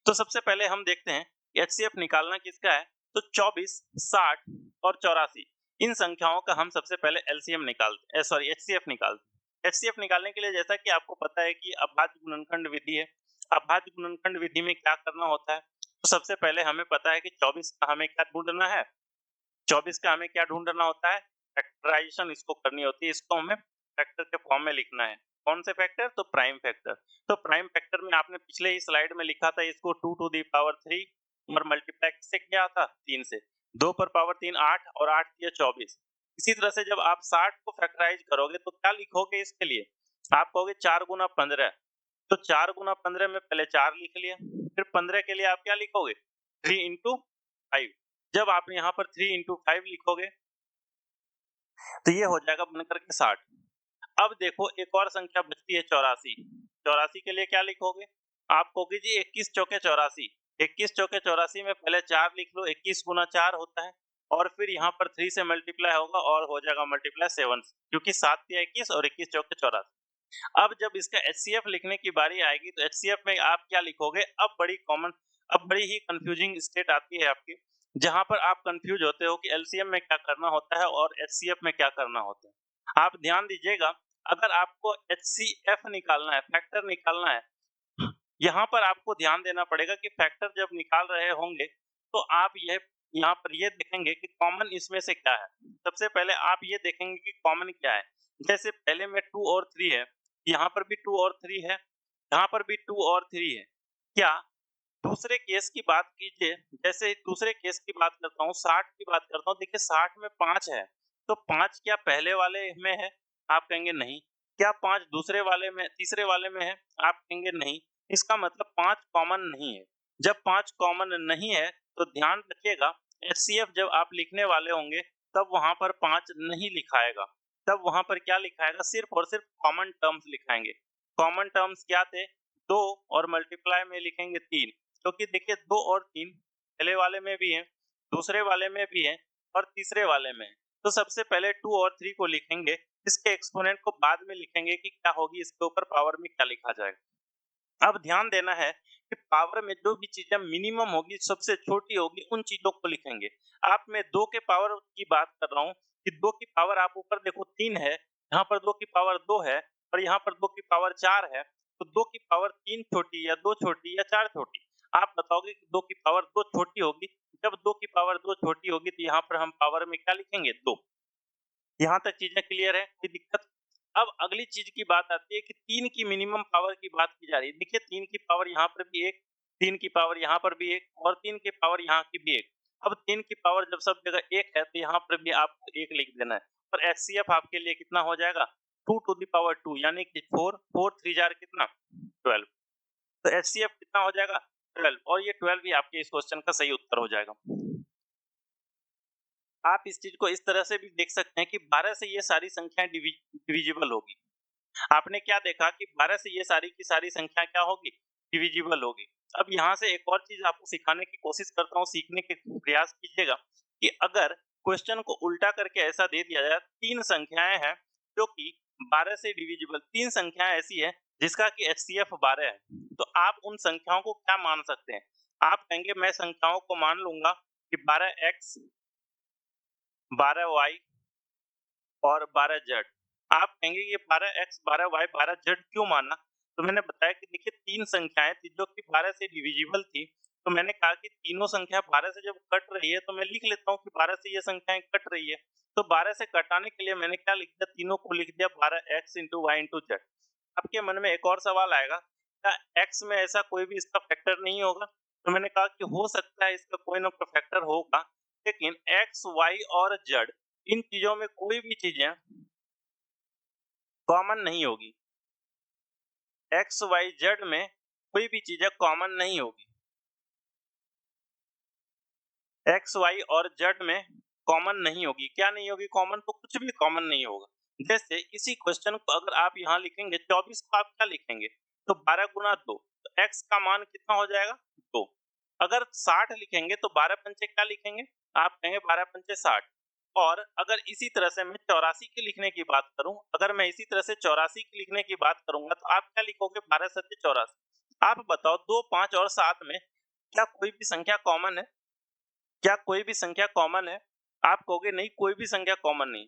तो सबसे पहले हम देखते हैं कि एचसीएफ निकालना किसका है, तो 24, 60 और 84 इन संख्याओं का हम सबसे पहले एलसीएम निकालते हैं, सॉरी एचसीएफ निकालते हैं। एचसीएफ निकालने के लिए जैसा कि आपको पता है कि अभाज्य गुणनखंड विधि है। अभाज्य गुणनखंड विधि में क्या करना होता है? तो सबसे पहले हमें पता है कि 24 का हमें क्या ढूँढना है? 24 का हमें क्या ढूँढना होता है? फैक्टराइज़ेशन इसको करनी होती है, इसको हमें फैक्टर के फॉर्म में लिखना है। कौन से फैक्टर? तो प्राइम फैक्टर। तो प्राइम फैक्टर में आपने पिछले ही स्लाइड में लिखा था इसको 2 टू द पावर 3 और मल्टीप्लाई किससे किया था? 3 से। 2 पर पावर 3 8 और 8 तिया 24। इसी तरह से जब आप 60 को फैक्टराइज़ करोगे तो क्या लिखोगे इसके लिए? आप कहोगे 4 गुना 15। तो 4 गुना 15 में पहले 4 लिख लिया, फिर 15 के लिए आप क्या लिखोगे? 3 इंटू 5। जब आप यहाँ पर 3 इंटू 5 लिखोगे तो ये हो जाएगा बनकर के 60। अब देखो एक और संख्या बचती है 84। 84 के लिए क्या लिखोगे? आप कहोगे जी 21 चौके 84। 21 चौके 84 में पहले 4 लिख लो, 21 गुना 4 होता है और फिर यहाँ पर 3 से मल्टीप्लाई होगा और हो जाएगा मल्टीप्लाई 7 क्योंकि 7 तिया 21 और 21 चौके 84। अब जब इसका एचसीएफ लिखने की बारी आएगी तो एचसीएफ में आप क्या लिखोगे? अब बड़ी ही कंफ्यूजिंग स्टेट आती है आपकी, जहां पर आप कंफ्यूज होते हो कि एलसीएम में क्या करना होता है और एचसीएफ में क्या करना होता है। आप ध्यान दीजिएगा, अगर आपको एचसीएफ निकालना है, फैक्टर निकालना है, यहाँ पर आपको ध्यान देना पड़ेगा कि फैक्टर जब निकाल रहे होंगे तो आप यहाँ पर ये देखेंगे कि कॉमन इसमें से क्या है। सबसे पहले आप ये देखेंगे कि कॉमन क्या है। जैसे पहले में 2 और 3 है, यहाँ पर भी 2 और 3 है, यहाँ पर भी 2 और 3 है। क्या दूसरे केस की बात कीजिए, जैसे दूसरे केस की बात करता हूँ, 60 की बात करता हूँ। देखिए 60 में 5 है, तो 5 क्या पहले वाले में है? आप कहेंगे नहीं। क्या 5 दूसरे वाले में, तीसरे वाले में है? आप कहेंगे नहीं। इसका मतलब 5 कॉमन नहीं है। जब 5 कॉमन नहीं है तो ध्यान रखिएगा, एचसीएफ जब आप लिखने वाले होंगे तब वहां पर 5 नहीं लिखाएगा। तब वहां पर क्या लिखाएगा? सिर्फ और सिर्फ कॉमन टर्म्स लिखाएंगे। कॉमन टर्म्स क्या थे? 2 और मल्टीप्लाई में लिखेंगे 3, क्योंकि देखिए 2 और 3 पहले वाले में भी है, दूसरे वाले में भी है और तीसरे वाले में है। तो सबसे पहले 2 और 3 को लिखेंगे, इसके एक्सपोनेंट को बाद में लिखेंगे कि क्या होगी, इसके ऊपर पावर में क्या लिखा जाएगा। अब ध्यान देना है कि पावर में जो भी चीजें मिनिमम होगी, सबसे छोटी होगी, उन चीजों को लिखेंगे। आप मैं 2 के पावर की बात कर रहा हूँ कि 2 की पावर आप ऊपर देखो 3 है, यहाँ पर 2 की पावर 2 है और यहाँ पर 2 की पावर 4 है। तो 2 की पावर 3 छोटी या 2 छोटी या 4 छोटी? आप बताओगे कि 2 की पावर 2 छोटी होगी। जब 2 की पावर 2 छोटी होगी तो यहाँ पर हम पावर में क्या लिखेंगे? 2। यहाँ तक चीजें क्लियर है? कोई दिक्कत? अब अगली चीज की बात आती है कि 3 की मिनिमम पावर की बात की जा रही है। देखिए 3 की पावर यहाँ पर भी 1, 3 की पावर यहाँ पर भी 1 और 3 की पावर यहाँ की भी 1। अब 3 की पावर जब सब जगह 1 है तो यहाँ पर भी आपको 1 लिख देना है और एचसीएफ आपके लिए कितना हो जाएगा? 2 टू द पावर 2 यानी कि 4, 4 3 जार कितना? 12। तो एचसीएफ कितना हो जाएगा? 12 और ये 12 भी आपके इस क्वेश्चन का सही उत्तर हो जाएगा। आप इस चीज को इस तरह से भी देख सकते हैं कि 12 से ये सारी संख्याएं डिविजिबल होगी। आपने क्या देखा कि 12 से ये सारी की सारी संख्या क्या होगी? डिविजिबल होगी। अब यहाँ से एक और चीज आपको सिखाने की कोशिश करता हूँ, सीखने के प्रयास कीजिएगा कि अगर क्वेश्चन को उल्टा करके ऐसा दे दिया जाए, 3 संख्याएं हैं जो कि 12 से डिविजिबल, 3 संख्याएं ऐसी है जिसका कि एचसीएफ 12 है, तो आप उन संख्याओं को क्या मान सकते हैं? आप कहेंगे मैं संख्याओं को मान लूंगा कि 12x, 12y और 12z। आप कहेंगे ये 12x, 12y, 12z क्यों माना? तो मैंने बताया कि देखिए 3 संख्याएं थी जो कि 12 से डिविजिबल थी, तो मैंने कहा कि तीनों संख्या 12 से जब कट रही है तो मैं लिख लेता हूँ कि 12 से ये संख्याएं कट रही है। तो 12 से कटाने के लिए मैंने क्या लिख दिया? तीनों को लिख दिया 12x into Y into Z. आपके मन में एक और सवाल आएगा, क्या x में ऐसा कोई भी इसका फैक्टर नहीं होगा? तो मैंने कहा कि हो सकता है इसका कोई ना कोई फैक्टर होगा, लेकिन x, y और z इन चीजों में कोई भी चीजें कॉमन नहीं होगी। एक्स वाई जेड में कोई भी चीजें कॉमन नहीं होगी। एक्स वाई और जेड में कॉमन नहीं होगी। क्या नहीं होगी कॉमन? तो कुछ भी कॉमन नहीं होगा। जैसे इसी क्वेश्चन को अगर आप यहाँ लिखेंगे 24 को आप क्या लिखेंगे? तो 12 गुना 2, तो एक्स का मान कितना हो जाएगा? 2। अगर 60 लिखेंगे तो 12 पंचे क्या लिखेंगे? आप कहेंगे 12 पंचे 60। और अगर इसी तरह से मैं 84 की लिखने की बात करूं, अगर मैं इसी तरह से 84 की लिखने की बात करूंगा तो आप क्या लिखोगे? 12 सत्ते 84। आप बताओ 2, 5 और 7 में क्या कोई भी संख्या कॉमन है? क्या कोई भी संख्या कॉमन है? आप कहोगे नहीं, कोई भी संख्या कॉमन नहीं।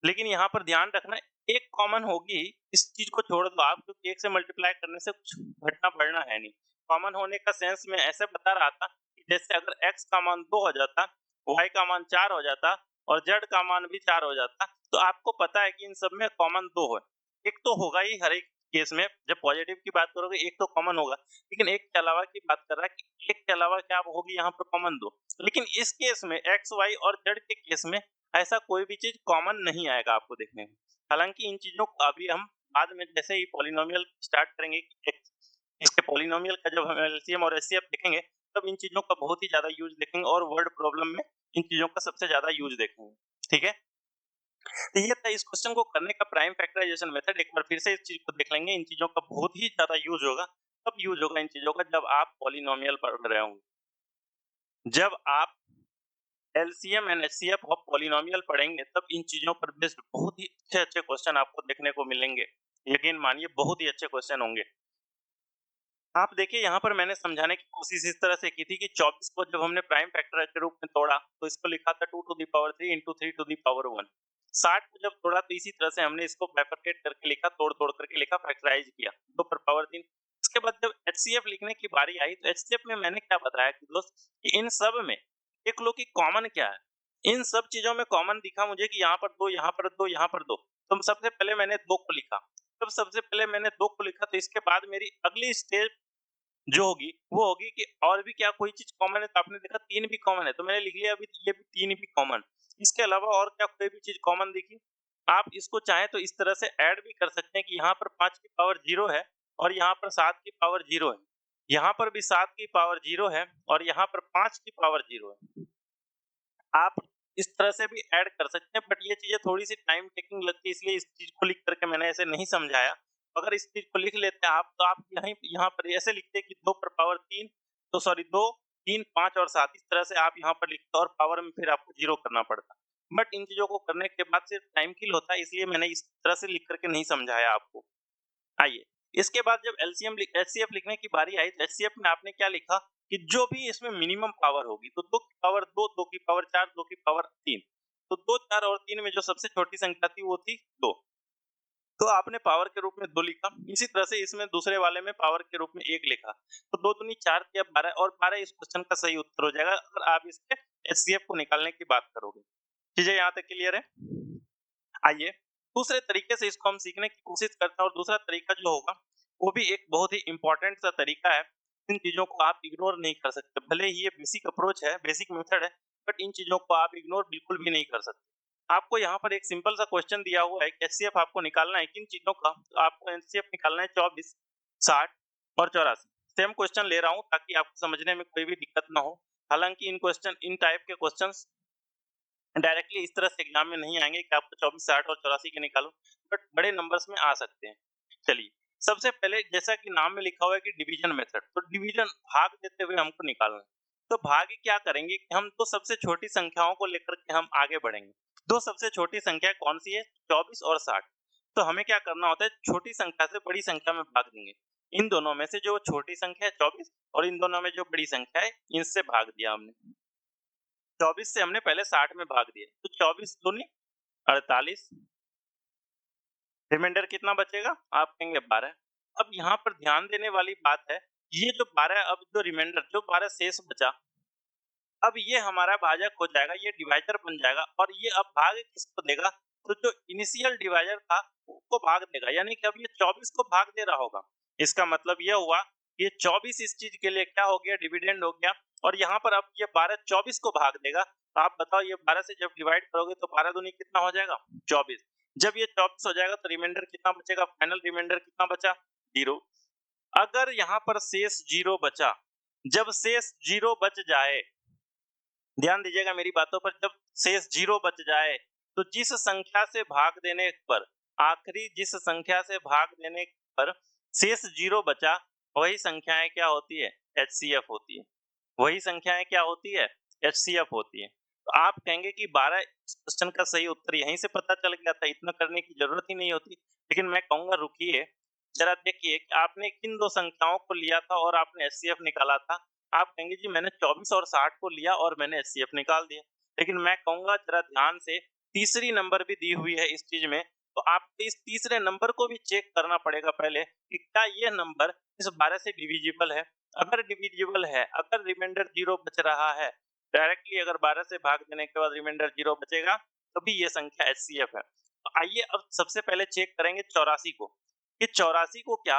लेकिन यहाँ पर ध्यान रखना, एक कॉमन होगी, इस चीज को छोड़ दो आप, क्योंकि एक से मल्टीप्लाई करने से कुछ घटना बढ़ना है नहीं। कॉमन होने का सेंस में ऐसे बता रहा था कि जैसे अगर x का मान 2 हो जाता, y का मान 4 हो जाता और z का मान भी 4 हो जाता, तो आपको पता है कि इन सब में कॉमन 2 है। एक तो होगा ही हर एक केस में, जब पॉजिटिव की बात करोगे एक तो कॉमन होगा, लेकिन एक के अलावा की बात कर रहा है कि एक के अलावा क्या होगी यहाँ पर कॉमन 2। लेकिन इस केस में x, y और z के केस में ऐसा कोई भी चीज कॉमन नहीं आएगा आपको देखने में। हालांकि इन चीजों को अभी हम बाद में जैसे ही पॉलिनोमियल स्टार्ट करेंगे इसके पॉलिनोमियल का जब हम एलसीएम और एचसीएफ देखेंगे तब इन चीजों का बहुत ही ज्यादा यूज देखेंगे और वर्ड प्रॉब्लम में इन चीजों का सबसे ज्यादा यूज देखेंगे। ठीक है, तो ये था इस क्वेश्चन को करने का प्राइम फैक्टराइजेशन मेथड। एक बार फिर से इस चीज को देख लेंगे, इन चीजों का बहुत ही ज्यादा यूज होगा। कब यूज होगा इन चीजों का? जब आप पॉलिनोमियल पढ़ रहे होंगे, जब आप LCM and HCF of polynomial पढ़ेंगे तब इन चीजों पर बेस्ड बहुत ही अच्छे क्वेश्चन आपको देखने को मिलेंगे। यकीन मानिए बहुत ही अच्छे क्वेश्चन होंगे। आप देखिए यहाँ पर मैंने समझाने की कोशिश इस तरह से की थी कि 24 को जब हमने प्राइम फैक्टर के रूप में तोड़ा तो इसको लिखा था 2 to the power 3 into 3 to the power 1। 60 को जब तोड़ा तो इसी तरह से हमने इसको बाइफरकेट करके लिखा, तोड़ करके लिखा, फैक्टराइज किया 2 पर पावर 3। इसके बाद जब एचसीएफ लिखने की बारी आई तो एचसीएफ में मैंने क्या बताया कि दोस्त कि इन सब में देख लो कि कॉमन क्या है। इन सब चीजों में कॉमन दिखा मुझे कि यहाँ पर 2, यहाँ पर 2, यहाँ पर 2। तो सबसे पहले मैंने 2 को लिखा। जब सबसे पहले मैंने 2 को लिखा तो इसके बाद मेरी अगली स्टेज जो होगी वो होगी कि और भी क्या कोई चीज कॉमन है, तो आपने देखा 3 भी कॉमन है तो मैंने लिख लिया अभी ये भी 3 भी कॉमन। इसके अलावा और क्या कोई भी चीज कॉमन दिखी? आप इसको चाहे तो इस तरह से ऐड भी कर सकते हैं कि यहाँ पर 5 की पावर 0 है और यहाँ पर 7 की पावर 0 है, यहाँ पर भी 7 की पावर 0 है और यहाँ पर 5 की पावर 0 है। आप इस तरह से भी ऐड कर सकते हैं, बट ये चीजें थोड़ी सी टाइम टेकिंग लगती है, इसलिए इस चीज को लिख करके मैंने ऐसे नहीं समझाया। अगर इस चीज को लिख लेते आप तो आप यहाँ पर ऐसे लिखते कि 2 पर पावर 3, तो सॉरी 2, 3, 5 और 7 इस तरह से आप यहाँ पर लिखते और पावर में फिर आपको 0 करना पड़ता। बट इन चीजों को करने के बाद सिर्फ टाइम किल होता है, इसलिए मैंने इस तरह से लिख करके नहीं समझाया आपको। आइए, इसके बाद जब एचसीएफ लिखने की बारी आई तो एचसीएफ में आपने क्या लिखा कि जो भी इसमें मिनिमम पावर होगी, तो 2 की पावर 2, 2 की पावर 4, 2 की पावर 3। तो 2, 4 और 3 में जो सबसे छोटी संख्या थी वो थी 2। तो आपने पावर के रूप में 2 लिखा। इसी तरह से इसमें दूसरे वाले में पावर के रूप में 1 लिखा। तो 2 दूनी 4 तिया 12 और 12 इस क्वेश्चन का सही उत्तर हो जाएगा अगर आप इसके एचसीएफ को निकालने की बात करोगे। चीजें यहाँ तक क्लियर है? आइए दूसरे तरीके से इसको हम सीखने की कोशिश करते हैं और दूसरा तरीका जो होगा वो भी एक बहुत ही इंपॉर्टेंट सा तरीका है। इन चीजों को आप इग्नोर नहीं कर सकते, भले ही ये बेसिक अप्रोच है, बेसिक मेथड है, बट इन चीजों को आप इग्नोर बिल्कुल भी नहीं कर सकते। आपको यहाँ पर एक सिंपल सा क्वेश्चन दिया हुआ है कि एचसीएफ आपको निकालना है किन चीजों का, तो आपको एचसीएफ निकालना है 24, 60 और 84। सेम क्वेश्चन ले रहा हूँ ताकि आपको समझने में कोई भी दिक्कत ना हो। हालांकि इन टाइप के क्वेश्चन डायरेक्टली इस तरह से एग्जाम में नहीं आएंगे कि आपको 24, 60 और 84 के निकालो, बट बड़े नंबर्स में आ सकते हैं। चलिए, सबसे पहले जैसा कि नाम में लिखा हुआ है कि डिवीजन मेथड, तो डिवीजन भाग देते हुए हमको निकालना है। तो भाग क्या करेंगे कि हम 2 सबसे छोटी संख्याओं को लेकर के हम आगे बढ़ेंगे। 2 सबसे छोटी संख्या कौन सी है? 24 और 60। तो हमें क्या करना होता है, छोटी संख्या से बड़ी संख्या में भाग देंगे। इन दोनों में से जो छोटी संख्या है 24 और इन दोनों में जो बड़ी संख्या है इनसे भाग दिया हमने। 24 से हमने पहले 60 में भाग दिया, तो 24 दूनी 48, रिमाइंडर कितना बचेगा? आप कहेंगे 12। अब यहाँ पर ध्यान देने वाली बात है, ये जो 12 अब जो रिमाइंडर जो 12 शेष बचा, अब ये हमारा भाजक हो जाएगा, ये डिवाइजर बन जाएगा और ये अब भाग किसको देगा? तो जो इनिशियल डिवाइजर था उसको भाग देगा, यानी कि अब ये 24 को भाग दे रहा होगा। इसका मतलब ये हुआ ये 24 इस चीज के लिए क्या हो गया? डिविडेंड हो गया। और यहाँ पर अब ये 12 24 को भाग देगा। तो आप बताओ ये 12 से जब डिवाइड करोगे तो 12 दूनी कितना हो जाएगा? 24। जब ये 24 हो जाएगा तो रिमाइंडर कितना बचेगा? फाइनल रिमाइंडर कितना बचा? 0। अगर यहाँ पर शेष 0 बचा, जब शेष 0 बच जाए, ध्यान दीजिएगा मेरी बातों पर, जब शेष 0 बच जाए तो जिस संख्या से भाग देने पर, आखिरी जिस संख्या से भाग देने पर शेष 0 बचा, वही संख्याएं क्या होती है? एचसीएफ होती है। वही संख्याएं क्या होती है? एचसीएफ होती है। तो आप कहेंगे कि 12 क्वेश्चन का सही उत्तर यहीं से पता चल गया था, इतना करने की जरूरत ही नहीं होती। लेकिन मैं कहूंगा रुकिए, जरा देखिए कि आपने किन 2 संख्याओं को लिया था और आपने एचसीएफ निकाला था। आप कहेंगे जी मैंने 24 और 60 को लिया और मैंने एचसीएफ निकाल दिया। लेकिन मैं कहूंगा जरा ध्यान से, तीसरी नंबर भी दी हुई है इस चीज में, तो आपको इस तीसरे नंबर को भी चेक करना पड़ेगा पहले कि क्या ये नंबर इस 12 से डिविजिबल है। अगर डिविजिबल है, अगर रिमाइंडर 0 बच रहा है, डायरेक्टली अगर 12 से भाग देने के बाद रिमाइंडर 0 बचेगा, तभी ये संख्या एचसीएफ है। तो आइए अब सबसे पहले चेक करेंगे 84 को, कि 84 को क्या,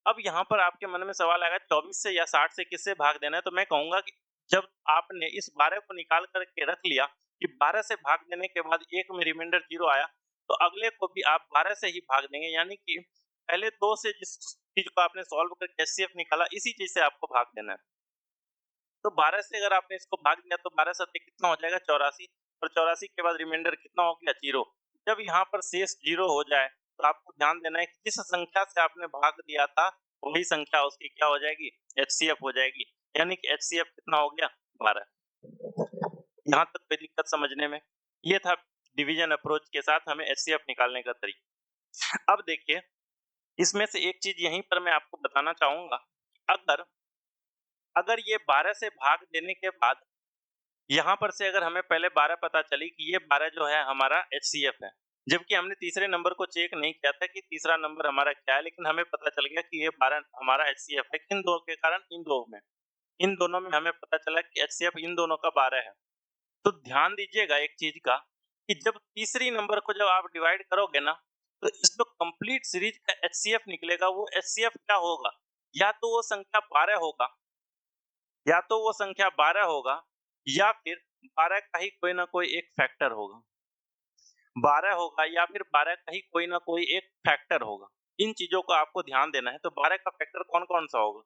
अब यहाँ पर आपके मन में सवाल आएगा 24 से या 60 से किससे भाग देना है, तो मैं कहूंगा कि जब आपने इस 12 को निकाल करके रख लिया कि 12 से भाग देने के बाद एक में रिमाइंडर 0 आया, तो अगले को भी आप 12 से ही भाग देंगे, यानी कि पहले 2 से जिस चीज को आपने सॉल्व करके एचसीएफ निकाला, इसी चीज से आपको भाग देना है। तो 12 से अगर आपने इसको भाग दिया तो 12 सत्ते कितना हो जाएगा 84, और 84 के बाद रिमाइंडर कितना हो गया 0। जब यहाँ पर शेष 0 हो जाए तो आपको ध्यान देना है कि जिस संख्या से आपने भाग दिया था वही संख्या उसकी क्या हो जाएगी, एचसीएफ हो जाएगी, यानी कि एचसीएफ कितना हो गया 12। यहाँ तक कोई दिक्कत समझने में? ये था डिवीजन अप्रोच के साथ हमें एचसीएफ निकालने का तरीका। अब देखिए, इसमें से एक चीज यहीं पर मैं आपको बताना चाहूंगा, अगर अगर ये 12 से भाग देने के बाद यहाँ पर से अगर हमें पहले 12 पता चली कि ये 12 जो है हमारा एचसीएफ है, जबकि हमने तीसरे नंबर को चेक नहीं किया था कि तीसरा नंबर हमारा क्या है, लेकिन हमें पता चल गया कि ये 12 हमारा एचसीएफ है। किन दो के कारण? इन दोनों में हमें पता चला कि एचसीएफ इन दोनों का 12 है। तो ध्यान दीजिएगा एक चीज का, कि जब तीसरी नंबर को जब आप डिवाइड करोगे ना, तो इस जो कंप्लीट सीरीज का एचसीएफ निकलेगा, वो एचसीएफ क्या होगा, या तो वो संख्या 12 होगा, या तो वो संख्या 12 होगा, या फिर 12 का ही कोई ना कोई एक फैक्टर होगा। 12 होगा या फिर 12 का ही कोई ना कोई एक फैक्टर होगा। इन चीजों को आपको ध्यान देना है। तो 12 का फैक्टर कौन-कौन सा होगा?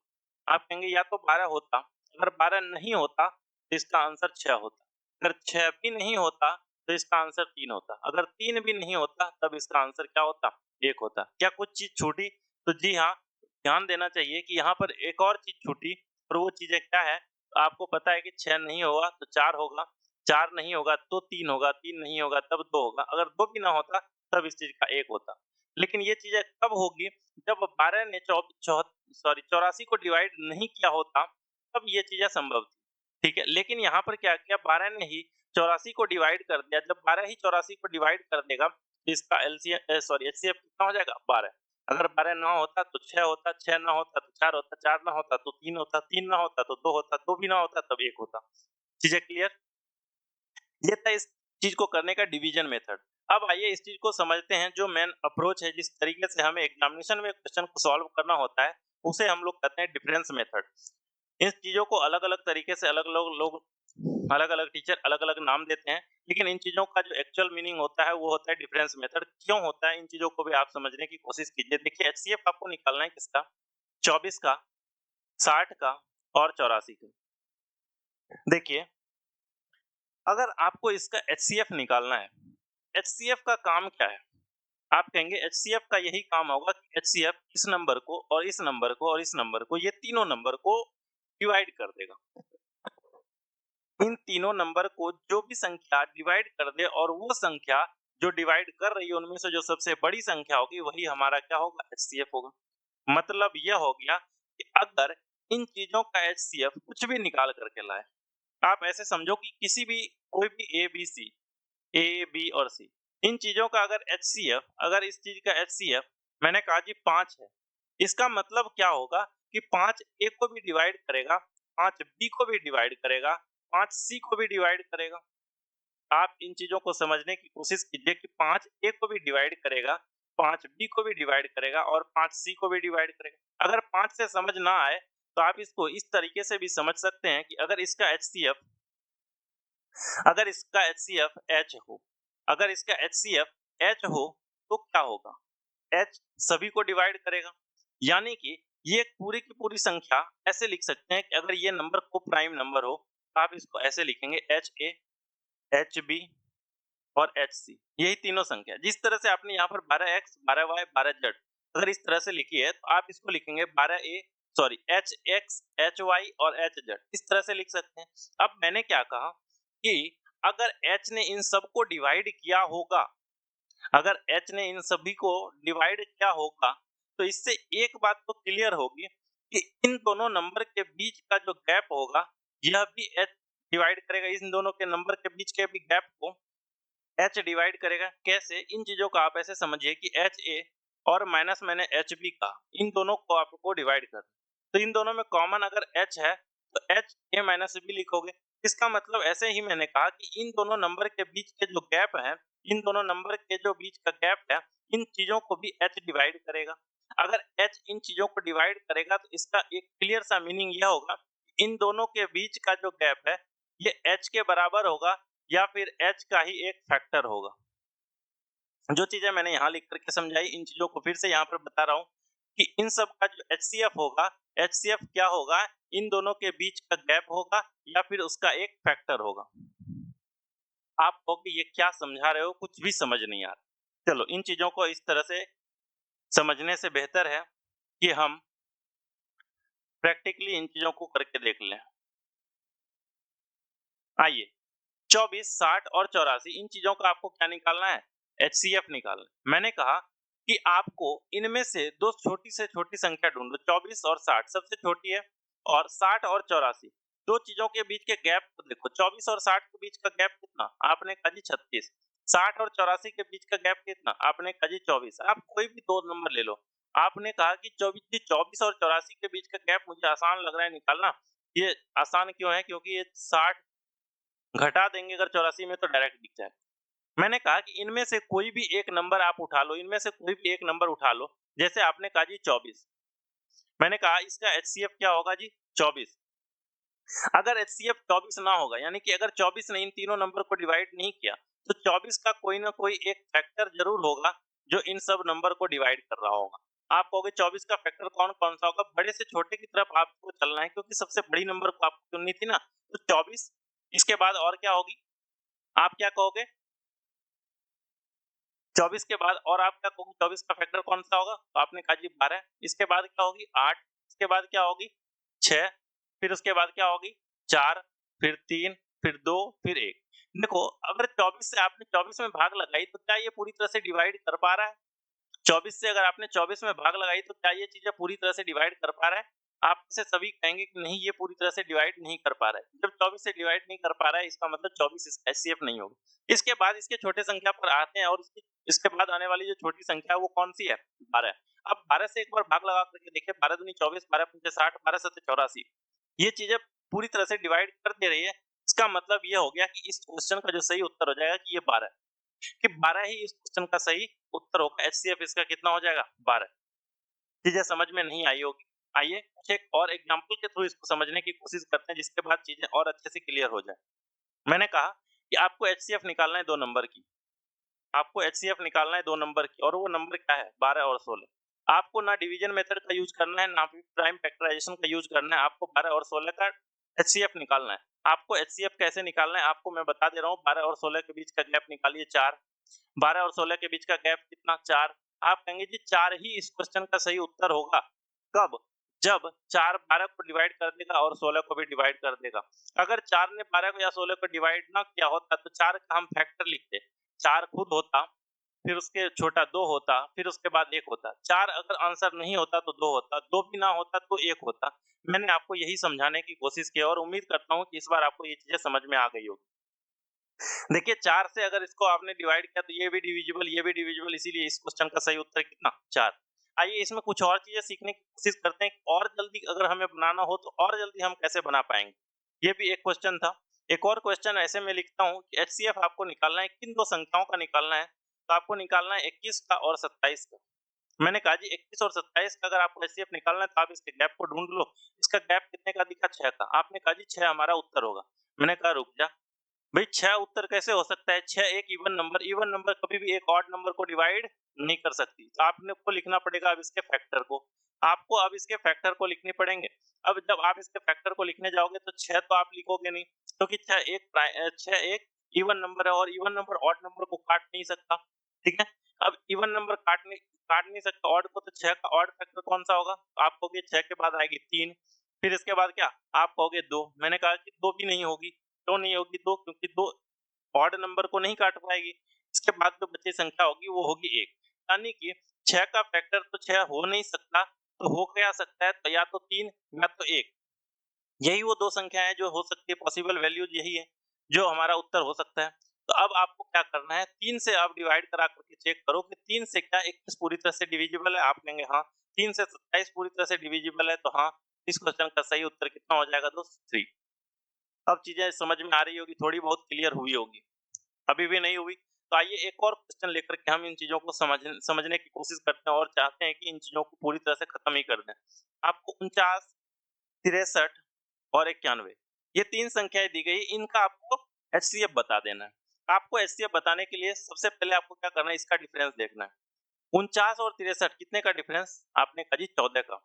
आप कहेंगे या तो 12 होता, अगर 12 नहीं होता तो इसका आंसर 6 होता, अगर 6 भी नहीं होता तो इसका आंसर 3 होता, अगर 3 भी नहीं होता तब इसका आंसर क्या होता, 1 होता। क्या कुछ चीज छूटी? तो जी हाँ, ध्यान देना चाहिए कि यहाँ पर एक और चीज छूटी, और वो चीजें क्या है? आपको पता है कि 6 नहीं होगा तो 4 होगा, 4 नहीं होगा तो 3 होगा, 3 नहीं होगा तब 2 होगा, अगर 2 भी ना होता तब इस चीज का 1 होता। लेकिन ये चीजें कब होगी? जब 12 ने 84 को डिवाइड नहीं किया होता, तब ये चीजें संभव थी। ठीक है, लेकिन यहाँ पर क्या किया, 12 ने ही 84 को डिवाइड कर दिया। जब 12 ही 84 को डिवाइड कर देगा तो इसका एचसीएफ कितना हो जाएगा, 12। अगर 12 ना होता तो 6 होता, 6 ना होता तो 4 होता, 4 ना होता तो 3 होता, 3 ना होता तो 2 होता, 2 भी ना होता तब 1 होता। चीजें क्लियर? ये था इस चीज को करने का डिवीजन मेथड। अब आइए इस चीज को समझते हैं, जो मेन अप्रोच है, जिस तरीके से हमें एग्जामिनेशन में क्वेश्चन को सॉल्व करना होता है, उसे हम लोग कहते हैं डिफरेंस मेथड। इन चीजों को अलग-अलग तरीके से अलग-अलग लोग, अलग-अलग टीचर अलग-अलग नाम देते हैं, लेकिन इन चीजों का जो एक्चुअल मीनिंग होता है वो होता है डिफरेंस मेथड। क्यों होता है, इन चीजों को भी आप समझने की कोशिश कीजिए। देखिए, एचसीएफ आपको निकालना है किसका, 24 का, 60 का और 84 का। देखिए, अगर आपको इसका एचसीएफ निकालना है, एचसीएफ का काम क्या है? आप कहेंगे एचसीएफ का यही काम होगा कि एचसीएफ इस नंबर को और इस नंबर को और इस नंबर को, ये तीनों नंबर को डिवाइड कर देगा। इन तीनों नंबर को जो भी संख्या डिवाइड कर दे, और वो संख्या जो डिवाइड कर रही है उनमें से जो सबसे बड़ी संख्या होगी वही हमारा क्या होगा, एचसीएफ होगा। मतलब यह हो गया कि अगर इन चीजों का एचसीएफ कुछ भी निकाल करके लाए, आप ऐसे समझो कि किसी भी, कोई भी A B C, A B और सी, इन चीजों का अगर एचसीएफ, अगर इस चीज का एचसीएफ मैंने कहा जी 5 है, इसका मतलब क्या होगा कि 5 ए को भी डिवाइड करेगा, 5 बी को भी डिवाइड करेगा, 5 सी को भी डिवाइड करेगा। आप इन चीजों को समझने की कोशिश कीजिए कि 5 ए को भी डिवाइड करेगा, 5 बी को भी डिवाइड करेगा और 5 सी को भी डिवाइड करेगा। अगर 5 से समझ ना आए तो आप इसको इस तरीके से भी समझ सकते हैं कि अगर इसका एचसीएफ, अगर इसका एचसीएफ एच हो, अगर इसका एचसीएफ एच हो तो क्या होगा, एच सभी को डिवाइड करेगा। यानी कि ये पूरी की पूरी संख्या ऐसे लिख सकते हैं कि अगर ये नंबर को प्राइम नंबर हो, आप इसको ऐसे लिखेंगे एच ए, एच बी और एच सी, यही तीनों संख्या। जिस तरह से आपने यहाँ पर 12x, 12y, 12z अगर इस तरह से लिखी है, तो आप इसको लिखेंगे 12a, sorry H X, H Y और एच जेड, इस तरह से लिख सकते हैं। अब मैंने क्या कहा कि अगर h ने इन सबको डिवाइड किया होगा, अगर h ने इन सभी को डिवाइड किया होगा, तो इससे एक बात तो क्लियर होगी कि इन दोनों नंबर के बीच का जो गैप होगा, यह भी h डिवाइड करेगा इन दोनों के नंबर के बीच के भी गैप को। एच डिवाइड करेगा कैसे? इन चीजों को आप ऐसे समझिए कि एच ए और माइनस मैंने एच बी का, इन दोनों को आपको डिवाइड कर, तो इन दोनों में कॉमन अगर एच है तो एच ए माइनस बी लिखोगे। इसका मतलब ऐसे ही मैंने कहा कि इन दोनों नंबर के बीच के जो गैप है, इन दोनों नंबर के जो बीच का गैप है, इन चीजों को भी एच डिवाइड करेगा। अगर एच इन चीजों को डिवाइड करेगा तो इसका एक क्लियर सा मीनिंग यह होगा, इन दोनों के बीच का जो गैप है ये एच के बराबर होगा या फिर एच का ही एक फैक्टर होगा। जो चीजें मैंने यहाँ लिख करके समझाई, इन चीजों को फिर से यहाँ पर बता रहा हूँ कि इन सब का जो एचसीएफ होगा, एचसीएफ क्या होगा? इन दोनों के बीच का गैप होगा या फिर उसका एक फैक्टर होगा। आप कहोगे ये क्या समझा रहे हो, कुछ भी समझ नहीं आ रहा। चलो इन चीजों को इस तरह से समझने से बेहतर है कि हम प्रैक्टिकली इन चीजों को करके देख लें। आइए 24, 60 और 84 इन चीजों का आपको क्या निकालना है? एचसीएफ निकालना है। मैंने कहा कि आपको इनमें से दो छोटी से छोटी संख्या ढूंढो, 24 और 60 सबसे छोटी है, और 60 और 84 दो चीजों के बीच के गैप को देखो। 24 और 60 के बीच का गैप कितना? आपने कहा जी 36। 60 और 84 के बीच का गैप कितना? आपने कहा जी 24। आप कोई भी दो नंबर ले लो। आपने कहा कि 24 और 84 के बीच का गैप मुझे आसान लग रहा है निकालना। ये आसान क्यों है? क्योंकि ये 60 घटा देंगे अगर 84 में तो डायरेक्ट दिख जाए। मैंने कहा कि इनमें से कोई भी एक नंबर आप उठा लो, इनमें से कोई भी एक नंबर उठा लो। जैसे आपने कहा जी 24, मैंने कहा इसका एचसीएफ क्या होगा जी? 24। अगर एचसीएफ 24 ना होगा, यानी कि अगर 24 ने इन तीनों नंबर को डिवाइड नहीं किया, तो 24 का कोई ना कोई एक फैक्टर जरूर होगा जो इन सब नंबर को डिवाइड कर रहा होगा। आप कहोगे 24 का फैक्टर कौन कौन सा होगा? बड़े से छोटे की तरफ आपको चलना है, क्योंकि सबसे बड़ी नंबर को आपको चुननी थी ना। तो 24, इसके बाद और क्या होगी? आप क्या कहोगे? 24 के बाद और आप क्या कहोगे? 24 का फैक्टर कौन सा होगा? तो आपने कहा जी 12। इसके बाद क्या होगी? 8। इसके बाद क्या होगी? 6। फिर उसके बाद क्या होगी? 4, फिर 3, फिर 2, फिर 1। देखो अगर 24 से आपने 24 में भाग लगाई तो क्या ये पूरी तरह से डिवाइड कर पा रहा है? 24 से अगर आपने 24 में भाग लगाई तो क्या ये चीजें पूरी तरह से डिवाइड कर पा रहा है? आप से सभी कहेंगे कि नहीं, ये पूरी तरह से डिवाइड नहीं कर पा रहा है। जब 24 से डिवाइड नहीं कर पा रहा है, इसका मतलब 24 इसका एचसीएफ नहीं होगा। इसके बाद इसके छोटे संख्या पर आते हैं, और इसके बाद आने वाली जो छोटी संख्या है वो कौन सी है? 12। अब 12 से एक बार भाग लगा करके देखिए, 12 दूनी 24, 12 पंचे 60, 12 सत्ते 84। ये चीजें पूरी तरह से डिवाइड कर दे रही है। इसका मतलब ये हो गया कि इस क्वेश्चन का जो सही उत्तर हो जाएगा कि ये 12 है, कि 12 ही इस क्वेश्चन का सही उत्तर होगा। एचसीएफ इसका कितना हो जाएगा? 12। चीजें समझ में नहीं आई होगी। आइए कुछ एक और एग्जांपल के थ्रू इसको समझने की कोशिश करते हैं, जिसके बाद चीजें और अच्छे से क्लियर हो जाए। मैंने कहा कि आपको एचसीएफ निकालना है दो नंबर की। आपको एचसीएफ निकालना है दो नंबर की, और वो नंबर क्या है? 12 और 16। आपको ना डिवीजन मेथड का यूज करना है, ना फिर प्राइम फैक्टराइजेशन का यूज करना है। आपको 12 और 16 का एचसीएफ निकालना है। आपको एचसीएफ कैसे निकालना है आपको मैं बता दे रहा हूँ। 12 और 16 के बीच का गैप निकालिए 4। 12 और 16 के बीच का गैप कितना? 4। आप कहेंगे जी 4 ही इस क्वेश्चन का सही उत्तर होगा। कब? जब 4 12 को डिवाइड कर देगा और 16 को भी डिवाइड कर देगा। अगर 4 ने 12 को या 16 को डिवाइड ना किया होता तो 4 का हम फैक्टर लिखते। 4 खुद होता, फिर उसके छोटा 2 होता, फिर उसके बाद 1 होता। 4 अगर आंसर नहीं होता तो 2 होता, 2 भी ना होता तो 1 होता। मैंने आपको यही समझाने की कोशिश की, और उम्मीद करता हूँ कि इस बार आपको ये चीजें समझ में आ गई होगी। देखिए 4 से अगर इसको आपने डिवाइड किया तो ये भी डिविजिबल, ये भी डिविजिबल, इसीलिए इस क्वेश्चन का सही उत्तर कितना? 4। आइए इसमें कुछ और चीजें सीखने की कोशिश करते हैं। और जल्दी अगर हमें बनाना हो तो और जल्दी हम कैसे बना पाएंगे? ये भी एक क्वेश्चन था। एक और क्वेश्चन ऐसे में लिखता हूँ कि एचसीएफ आपको निकालना है, किन दो संख्याओं का निकालना है? तो आपको निकालना है 21 का और 27 का। मैंने कहा जी 21 और 27 का अगर आपको एचसीएफ निकालना है तो आप इसके गैप को ढूंढ लो। इसका गैप कितने का दिखा? 6 का। आपने कहा जी 6 हमारा उत्तर होगा। मैंने कहा रुक जा भाई, 6 उत्तर कैसे हो सकता है? 6 एक इवन नंबर कभी भी एक ऑड नंबर को डिवाइड नहीं कर सकती। तो आपने को लिखना पड़ेगा अब इसके फैक्टर को। आपको अब इसके फैक्टर को लिखने पड़ेंगे। अब जब आप इसके फैक्टर को लिखने जाओगे तो 6 तो आप लिखोगे नहीं, क्योंकि 6 एक इवन नंबर है, और इवन नंबर ऑड नंबर को काट नहीं सकता। ठीक है? अब इवन नंबर काट नहीं सकता ऑड को, तो 6 का ऑड फैक्टर कौन सा होगा? आप कहोगे 6 के बाद आएगी 3, फिर इसके बाद क्या? आप कहोगे 2। मैंने कहा कि 2 भी नहीं होगी। क्यों नहीं होगी 2? क्योंकि 2 ऑड नंबर को नहीं काट पाएगी। इसके बाद जो बची संख्या होगी वो होगी 1। यानी कि 6 का फैक्टर तो 6 हो नहीं सकता, तो हो क्या सकता है? तो या तो 3 या तो 1। यही वो दो संख्याएं जो हो सकती है, पॉसिबल वैल्यूज यही है जो हमारा उत्तर हो सकता है। तो अब आपको क्या करना है, 3 से आप डिवाइड करा करके चेक करो कि 3 से क्या 21 पूरी तरह से डिविजिबल है? आप कहेंगे हाँ। 3 से 27 पूरी तरह से डिविजिबल है, तो हाँ, इस क्वेश्चन का सही उत्तर कितना हो जाएगा दोस्त? 3। अब चीज़ें समझ में आ रही होगी, थोड़ी बहुत क्लियर हुई होगी। अभी भी नहीं हुई, तो आइए एक और क्वेश्चन लेकर के हम इन चीज़ों को समझने की कोशिश करते हैं और चाहते हैं कि इन चीज़ों को पूरी तरह से खत्म ही कर दें। आपको 49, 63 और 91 ये 3 संख्याएँ दी गई, इनका आपको एचसीएफ बता देना है। आपको एचसीएफ बताने के लिए सबसे पहले आपको क्या करना है, इसका डिफरेंस देखना है। 49 और 63 कितने का डिफरेंस? आपने कहा जी 14 का।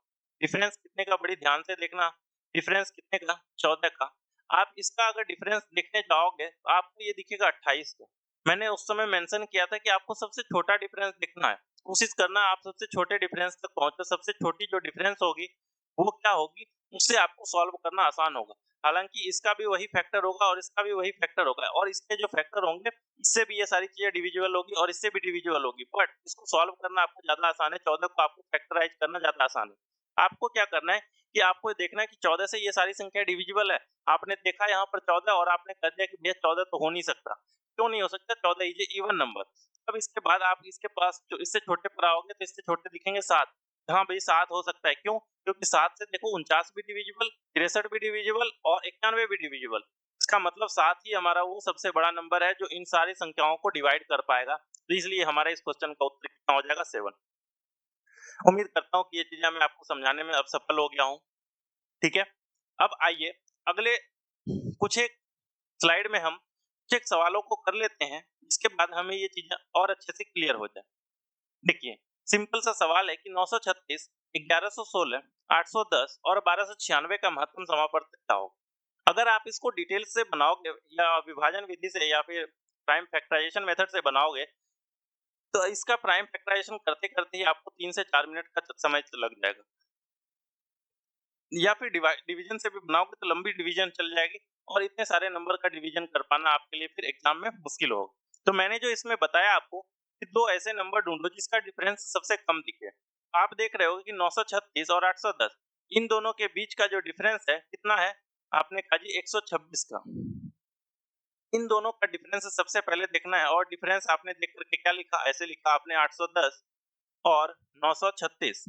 डिफरेंस कितने का, बड़ी ध्यान से देखना, डिफरेंस कितने का? 14 का। आप इसका अगर डिफरेंस देखने जाओगे तो आपको ये दिखेगा 28 का। मैंने उस समय मेंशन किया था कि आपको सबसे छोटा डिफरेंस देखना है। कोशिश करना आप सबसे छोटे डिफरेंस तक पहुंचो, सबसे छोटी जो डिफरेंस होगी वो क्या होगी, उससे आपको सॉल्व करना आसान होगा। हालांकि इसका भी वही फैक्टर होगा और इसका भी वही फैक्टर होगा, और इसके जो फैक्टर होंगे इससे भी ये सारी चीजें डिविजिबल होगी और इससे भी डिविजिबल होगी, बट इसको सॉल्व करना आपको ज्यादा आसान है। 14 को आपको फैक्टराइज करना ज्यादा आसान है। आपको क्या करना है कि आपको देखना है कि 14 से ये सारी संख्या डिविजिबल है। आपने देखा यहाँ पर 14 और आपने कह दिया कि भैया 14 तो हो नहीं सकता। क्यों नहीं हो सकता? 14 इज इवन नंबर। अब इसके बाद आप इसके पास जो इससे छोटे पर आओगे तो इससे छोटे दिखेंगे 7। हाँ भाई 7 हो सकता है, क्यों? क्योंकि 7 से देखो 49 भी डिविजिबल, 63 भी डिविजिबल और 91 भी डिविजिबल। इसका मतलब 7 ही हमारा वो सबसे बड़ा नंबर है जो इन सारी संख्याओं को डिवाइड कर पाएगा। तो इसलिए हमारे इस क्वेश्चन का उत्तर कितना हो जाएगा? 7। उम्मीद करता हूँ कि ये चीजें मैं आपको समझाने में अब सफल हो गया हूँ। ठीक है, अब आइए अगले कुछ एक स्लाइड में हम कुछ एक सवालों को कर लेते हैं, जिसके बाद हमें ये चीजें और अच्छे से क्लियर हो जाए। देखिए, सिंपल सा सवाल है कि 936, 1116, 810 और 1296 का महत्तम समापवर्तक क्या होगा? अगर आप इसको डिटेल से बनाओगे या विभाजन विधि से या फिर प्राइम फैक्टराइजेशन मेथड से बनाओगे, तो इसका प्राइम फैक्टराइजेशन करते-करते ही आपको 3 से 4 मिनट का समय लग जाएगा। या फिर डिवीजन से भी बनाओगे तो लंबी डिवीजन चल जाएगी और इतने सारे नंबर का डिवीजन कर पाना आपके लिए फिर एग्जाम में मुश्किल होगा। तो मैंने जो इसमें बताया आपको कि 2 ऐसे नंबर ढूंढो जिसका डिफरेंस सबसे कम दिखे। आप देख रहे हो कि 936 और 810, इन दोनों के बीच का जो डिफरेंस है कितना है? आपने कहा जी 126 का। इन दोनों का डिफरेंस सबसे पहले देखना है, और डिफरेंस आपने देख करके क्या लिखा? ऐसे लिखा आपने 810 और 936।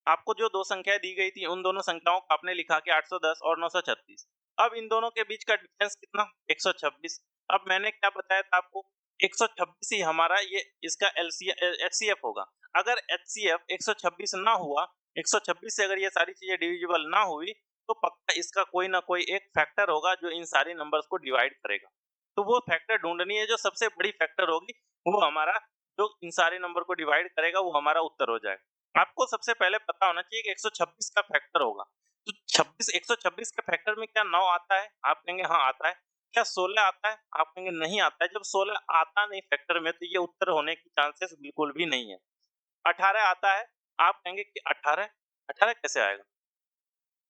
आपको जो 2 संख्याएँ दी गई थी, उन दोनों संख्याओं को आपने लिखा कि 810 और 936। अब इन दोनों के बीच का डिफरेंस कितना? 126। अब मैंने क्या बताया था आपको? 126 ही हमारा ये इसका एचसीएफ होगा। अगर एचसीएफ 126 ना हुआ, 126 से अगर ये सारी चीजें डिविजिबल ना हुई, तो पक्का इसका कोई ना कोई एक फैक्टर होगा जो इन सारे नंबर्स को डिवाइड करेगा। तो वो फैक्टर ढूंढनी है, जो सबसे बड़ी फैक्टर होगी वो हमारा, जो इन सारे नंबर को डिवाइड करेगा वो हमारा उत्तर हो जाएगा। आपको सबसे पहले पता होना चाहिए कि 126 का फैक्टर होगा। तो 126 के फैक्टर में क्या 9 आता है? आप कहेंगे हाँ आता है। क्या 16 आता है? आप कहेंगे नहीं आता है। जब 16 आता नहीं फैक्टर में, तो ये उत्तर होने की चांसेस बिल्कुल भी नहीं है। 18 आता है? आप कहेंगे कि 18? 18 कैसे आएगा?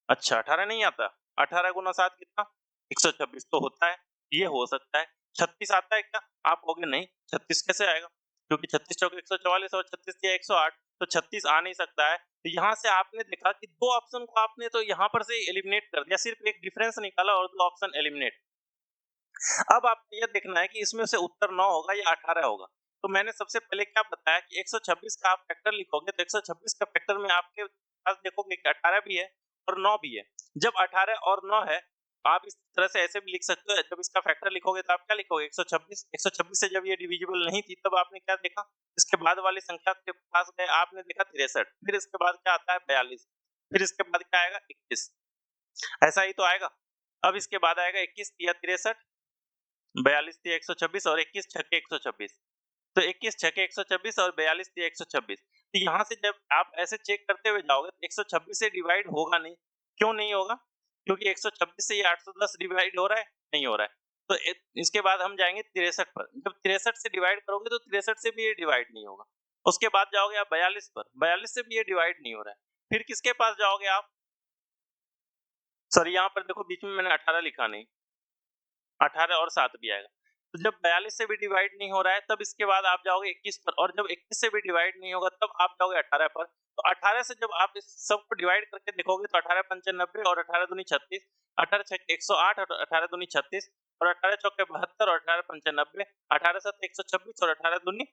अच्छा 18 नहीं आता। 18 गुना 7 कितना? 126 तो होता है, ये हो सकता है। 36 आता है क्या? आप कहोगे नहीं, 36 कैसे आएगा? क्योंकि 36 चौके 144 और 36 तिया 108, तो 36 आ नहीं सकता है। तो यहाँ से आपने देखा कि 2 ऑप्शन को आपने तो यहाँ पर से एलिमिनेट कर दिया, सिर्फ एक डिफरेंस निकाला और 2 ऑप्शन एलिमिनेट। अब आपको ये देखना है कि इसमें से उत्तर 9 होगा या 18 होगा। तो मैंने सबसे पहले क्या बताया कि 126 का आप फैक्टर लिखोगे तो 126 का फैक्टर में आपके पास देखोगे कि 18 भी है और 9 भी है। जब 18 और 9 है, आप इस तरह से ऐसे भी लिख सकते हो। जब इसका फैक्टर लिखोगे तो आप क्या लिखोगे? 126। 126 से जब ये डिविजिबल नहीं थी, तब आपने क्या देखा? इसके बाद वाली संख्या के पास गए, आपने देखा 63। फिर इसके बाद क्या आता है? 42। फिर इसके बाद क्या आएगा? 21। ऐसा ही तो आएगा। अब इसके बाद आएगा 21 तिया 63, 42 तिया 126 और 21 छक्के 126। तो 21 छक्के 126 और 42 तिया 126। तो यहाँ से जब आप ऐसे चेक करते हुए जाओगे तो 126 से डिवाइड होगा नहीं। क्यों नहीं होगा? क्योंकि 126 से ये 810 डिवाइड हो रहा है, नहीं हो रहा है। तो इसके बाद हम जाएंगे 63 पर। जब 63 से डिवाइड करोगे तो 63 से भी ये डिवाइड नहीं होगा। उसके बाद जाओगे आप 42 पर, 42 से भी ये डिवाइड नहीं हो रहा है। फिर किसके पास जाओगे आप? सॉरी, यहाँ पर देखो बीच में मैंने 18 लिखा नहीं, 18 और 7 भी आएगा। तो जब 42 से भी डिवाइड नहीं हो रहा है तब इसके बाद आप जाओगे 21 पर, और जब 21 से भी डिवाइड नहीं होगा तब आप जाओगे 18 पर। तो 18 से जब आप इस सबको डिवाइड करके देखोगे तो 18 पंचे 90 और 18 दूनी 36, 18 छक्के 108 और 18 दूनी 36 और 18 चौके 72 और 18 पंचे 90, 18 सत्ते 126 और 18 दूनी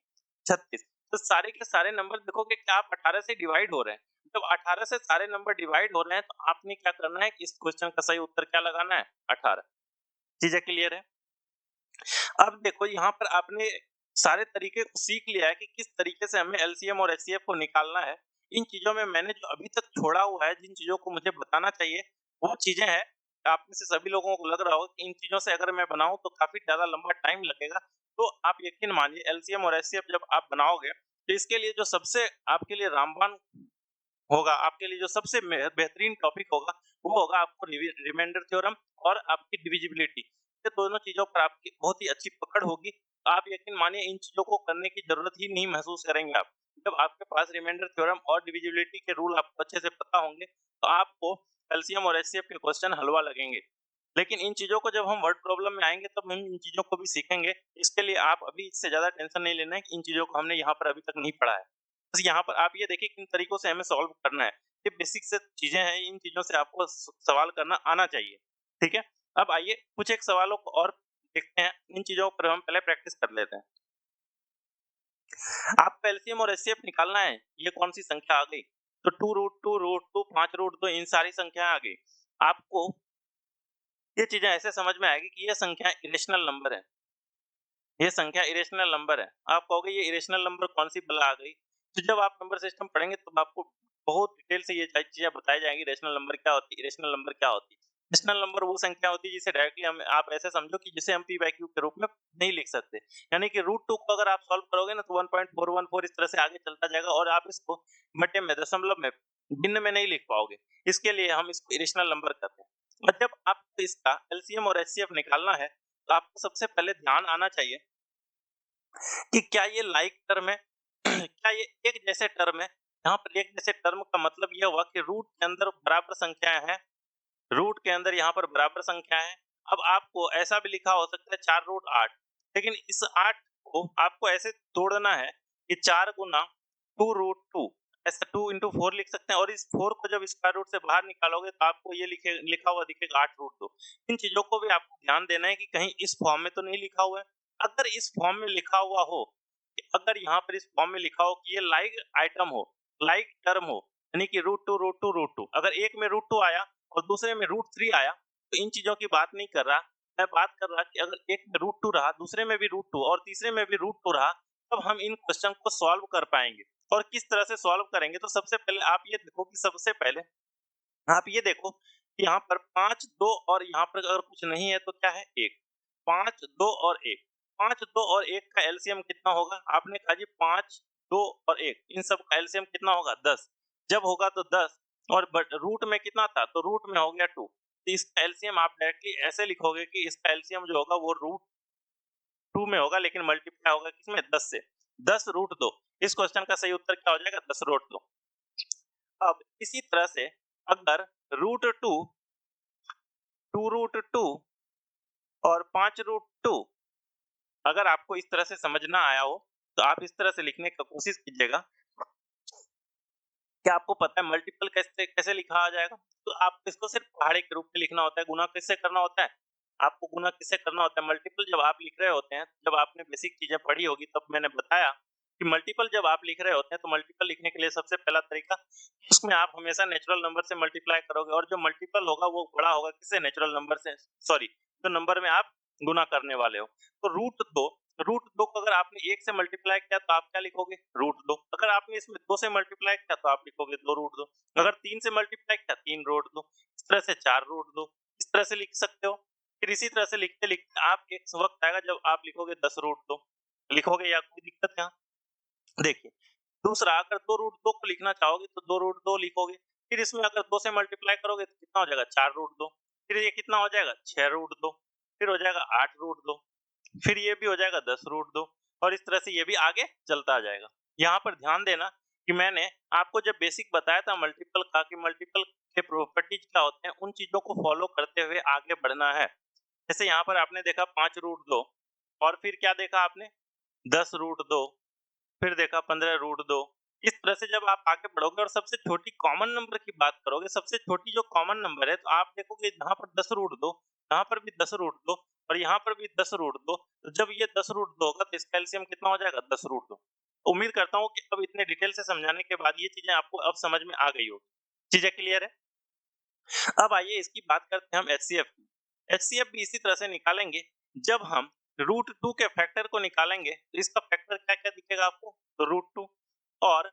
36। तो सारे के सारे नंबर देखोगे कि आप 18 से डिवाइड हो रहे हैं। जब 18 से सारे नंबर डिवाइड हो रहे हैं तो आपने क्या करना है कि इस क्वेश्चन का सही उत्तर क्या लगाना है? 18। चीजें क्लियर है? अब देखो यहाँ पर आपने सारे तरीके को सीख लिया है कि किस तरीके से हमें एलसीएम और एचसीएफ को निकालना है। इन चीजों में मैंने जो अभी तक छोड़ा हुआ है, जिन चीजों को मुझे बताना चाहिए, वो चीजें हैं। आप में से सभी लोगों को लग रहा होगा कि इन चीजों से अगर मैं बनाऊं तो काफी ज्यादा लंबा टाइम लगेगा। तो आप यकीन मानिए, एलसीएम और एचसीएफ जब आप बनाओगे तो इसके लिए जो सबसे आपके लिए रामबाण होगा, आपके लिए जो सबसे बेहतरीन टॉपिक होगा, वो होगा आपको रिमाइंडर थ्योरम और आपकी डिविजिबिलिटी। ये दोनों चीजों पर आपकी बहुत ही अच्छी पकड़ होगी। तो आप यकीन मानिए इन चीजों को करने की जरूरत ही नहीं महसूस करेंगे आप। जब आपके पास रिमाइंडर थ्योरम और डिविजिबिलिटी के रूल आपको अच्छे से पता होंगे तो आपको कैल्शियम और एचसीएफ के क्वेश्चन हलवा लगेंगे। लेकिन इन चीजों को जब हम वर्ड प्रॉब्लम में आएंगे तब हम इन चीजों को भी सीखेंगे। इसके लिए आप अभी इससे ज्यादा टेंशन नहीं लेना है कि इन चीजों को हमने यहाँ पर अभी तक नहीं पढ़ा है। बस यहाँ पर आप ये देखिए किन तरीकों से हमें सॉल्व करना है। ये बेसिक से चीजें हैं, इन चीजों से आपको सवाल करना आना चाहिए। ठीक है, अब आइए कुछ एक सवालों को और देखते हैं। इन चीजों पर हम पहले प्रैक्टिस कर लेते हैं। आपको एलसीएम और एचसीएफ निकालना है। ये कौन सी संख्या आ गई? तो 2√2 5√2 इन सारी संख्या आ गई। आपको ये चीजें ऐसे समझ में आएगी कि ये संख्या इरेशनल नंबर है। ये संख्या इरेशनल नंबर है। आप कहोगे ये इरेशनल नंबर कौन सी बला आ गई? तो जब आप नंबर सिस्टम पढ़ेंगे तब आपको बहुत डिटेल से ये चीजें बताई जाएंगी। रेशनल नंबर क्या होती है, इरेशनल नंबर क्या होती है। रेशनल नंबर वो संख्या होती है जिसे डायरेक्टली हम आप ऐसे समझो कि जिसे हम पी बाई क्यू के रूप में नहीं लिख सकते। यानी कि √2 को अगर आप सॉल्व करोगे ना तो 1.414 इस तरह से आगे चलता जाएगा और आप इसको बटे में, दशमलव में, भिन्न में नहीं लिख पाओगे। इसके लिए हम इसको इरेशनल नंबर कहते हैं। और जब आपको इसका एलसीएम और एचसीएफ निकालना है तो आपको सबसे पहले ध्यान आना चाहिए कि क्या ये लाइक टर्म है क्या ये एक जैसे टर्म है। यहाँ पर एक जैसे टर्म का मतलब यह हुआ कि रूट के अंदर बराबर संख्याएं हैं, रूट के अंदर यहाँ पर बराबर संख्या है। अब आपको ऐसा भी लिखा हो सकता है 4√8, लेकिन इस 8 को आपको ऐसे तोड़ना है कि 4 गुना 2√2, ऐसा 2 into 4 लिख सकते हैं। और इस 4 को जब स्क्वायर रूट से बाहर निकालोगे तो आपको ये लिखा हुआ दिखेगा 8√2। इन चीजों को भी आपको ध्यान देना है कि कहीं इस फॉर्म में तो नहीं लिखा हुआ है। अगर इस फॉर्म में लिखा हुआ हो, अगर यहाँ पर इस फॉर्म में लिखा हो कि ये लाइक आइटम हो, लाइक टर्म हो, यानी कि √2 अगर एक में √2 आया और दूसरे में √3 आया तो इन चीजों की बात नहीं कर रहा। मैं बात कर रहा कि अगर एक में √2 रहा, दूसरे में भी √2 और तीसरे में भी √2 रहा, तब हम इन क्वेश्चन को सॉल्व कर पाएंगे। और किस तरह से सॉल्व करेंगे? तो सबसे पहले आप ये देखो कि सबसे पहले आप ये देखो कि यहाँ पर 5 2 और यहाँ पर अगर कुछ नहीं है तो क्या है 1। 5 2 और 1, 5 2 और 1 का एलसीएम कितना होगा? आपने कहा जी 5 2 और 1, इन सब का एलसीएम कितना होगा? 10। जब होगा तो 10 और बट रूट में कितना था? तो रूट में हो गया 2। तो इसका एलसीएम आप डायरेक्टली ऐसे लिखोगे कि इसका एलसीएम जो होगा वो √2 में होगा, लेकिन मल्टीप्लाई होगा किसमें? 10 से। 10√2। इस क्वेश्चन का सही उत्तर क्या हो जाएगा? 10√2। अब इसी तरह से अगर √2, 2√2 और 5√2 अगर आपको इस तरह से समझ ना आया हो तो आप इस तरह से लिखने का कोशिश कीजिएगा। क्या आपको पता है मल्टीपल कैसे कैसे लिखा आ जाएगा? तो आपको इसको सिर्फ पहाड़े के रूप में लिखना होता है। गुना किससे करना होता है? आपको गुना किससे करना होता है? मल्टीपल जब आप लिख रहे होते हैं, जब आपने बेसिक चीजें पढ़ी होगी तब मैंने बताया कि मल्टीपल जब आप लिख रहे होते हैं तो मल्टीपल लिखने के लिए सबसे पहला तरीका, उसमें आप हमेशा नेचुरल नंबर से मल्टीप्लाई करोगे और जो मल्टीपल होगा वो बड़ा होगा किससे? नेचुरल नंबर से, सॉरी, जो नंबर में आप गुना करने वाले हो। तो √2 को अगर आपने 1 से मल्टीप्लाई किया तो आप क्या लिखोगे? √2। अगर आपने इसमें 2 से मल्टीप्लाई किया तो आप लिखोगे 2√2। अगर 3 से मल्टीप्लाई किया 3√2। इस तरह से 4√2। इस तरह से लिख सकते हो। फिर इसी तरह से लिखते-लिखते आप एक वक़्त आएगा जब आप लिखोगे 10√2। लिखोगे या कोई दिक्कत है यहाँ? देखिए, दूसरा अगर 2√2 को लिखना चाहोगे तो 2√2 लिखोगे। फिर इसमें अगर 2 से मल्टीप्लाई करोगे तो कितना हो जाएगा? 4√2। फिर ये कितना हो जाएगा? 6√2। फिर हो जाएगा 8√2। फिर ये भी हो जाएगा 10√2 और इस तरह से ये भी आगे चलता जाएगा। यहाँ पर ध्यान देना कि मैंने आपको जब बेसिक बताया था मल्टीपल का कि मल्टीपल के प्रॉपर्टीज क्या होते हैं, उन चीजों को फॉलो करते हुए आगे बढ़ना है। जैसे यहाँ पर आपने देखा 5√2 और फिर क्या देखा आपने 10√2, फिर देखा 15√2। इस तरह से जब आप आगे बढ़ोगे और सबसे छोटी कॉमन नंबर की बात करोगे, सबसे छोटी जो कॉमन नंबर है तो आप देखोगे यहाँ पर 10√2, यहाँ पर भी 10√2 और यहाँ पर भी 10√2। तो जब ये 10√2 होगा तो इसका एलसीएम कितना हो जाएगा 10√2। उम्मीद करता हूँ कि अब इतने डिटेल से समझाने के बाद ये चीजें आपको अब समझ में आ गई होगी। चीजें क्लियर है? अब आइए इसकी बात करते हैं हम एचसीएफ की। एचसीएफ भी इसी तरह से निकालेंगे। जब हम √2 के फैक्टर को निकालेंगे तो इसका फैक्टर क्या-क्या दिखेगा आपको? तो √2 और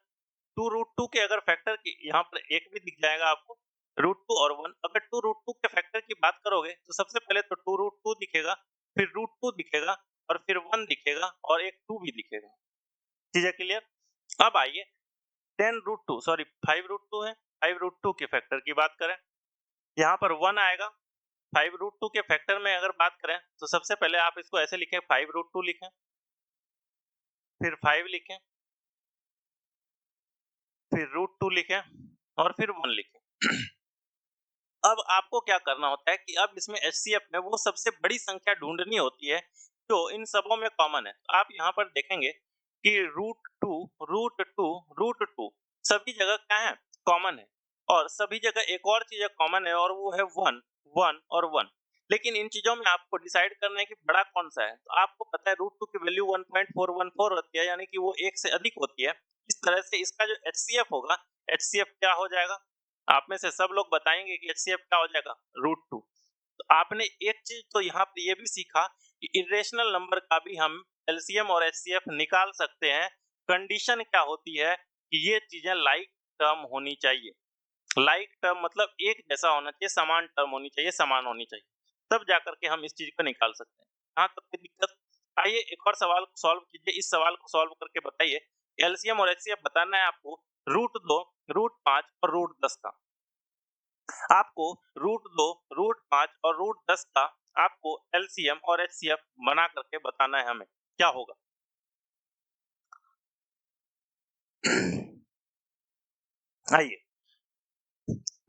2√2 के अगर फैक्टर की यहाँ पर 1 भी दिख जाएगा आपको, √2 और 1। अगर 2√2 के फैक्टर की बात करोगे तो सबसे पहले तो 2√2 दिखेगा, फिर √2 दिखेगा और फिर 1 दिखेगा और एक 2 भी दिखेगा। चीजें क्लियर? अब आइए 10√2 सॉरी 5√2 है, 5√2 के फैक्टर की बात करें। यहाँ पर 1 आएगा। 5√2 के फैक्टर में अगर बात करें तो सबसे पहले आप इसको ऐसे लिखें 5√2 लिखें, फिर 5 लिखें, फिर √2 लिखें और फिर 1 लिखें। अब आपको क्या करना होता है कि अब इसमें एचसीएफ में वो सबसे बड़ी संख्या ढूंढनी होती है जो इन सबों में कॉमन है। तो आप यहाँ पर देखेंगे कि √2 सभी जगह क्या है? कॉमन है और सभी जगह एक और चीज कॉमन है और वो है 1 1 और 1। लेकिन इन चीजों में आपको डिसाइड करना है कि बड़ा कौन सा है। तो आपको पता है √2 की वैल्यू 1.414 होती है, यानी कि वो 1 से अधिक होती है। इस तरह से इसका जो एचसीएफ होगा, एचसीएफ क्या हो जाएगा? आप में से सब लोग बताएंगे कि एचसीएफ क्या हो जाएगा? √2। तो आपने एक चीज तो यहाँ पे ये भी सीखा कि इरेशनल नंबर का भी हम एलसीएम और एचसीएफ निकाल सकते हैं। कंडीशन क्या होती है कि ये चीजें लाइक टर्म होनी चाहिए। लाइक टर्म मतलब एक जैसा होना चाहिए, समान टर्म होनी चाहिए, समान होनी चाहिए, तब जाकर के हम इस चीज को निकाल सकते हैं। हाँ, तब कोई दिक्कत? आइए एक और सवाल को सॉल्व कीजिए। इस सवाल को सॉल्व करके बताइए एलसीएम और एचसीएफ बताना है आपको √2, √5 और √10 का। आपको √2, √5 और √10 का आपको एलसीएम और एचसीएफ बना करके बताना है हमें। क्या होगा? आइए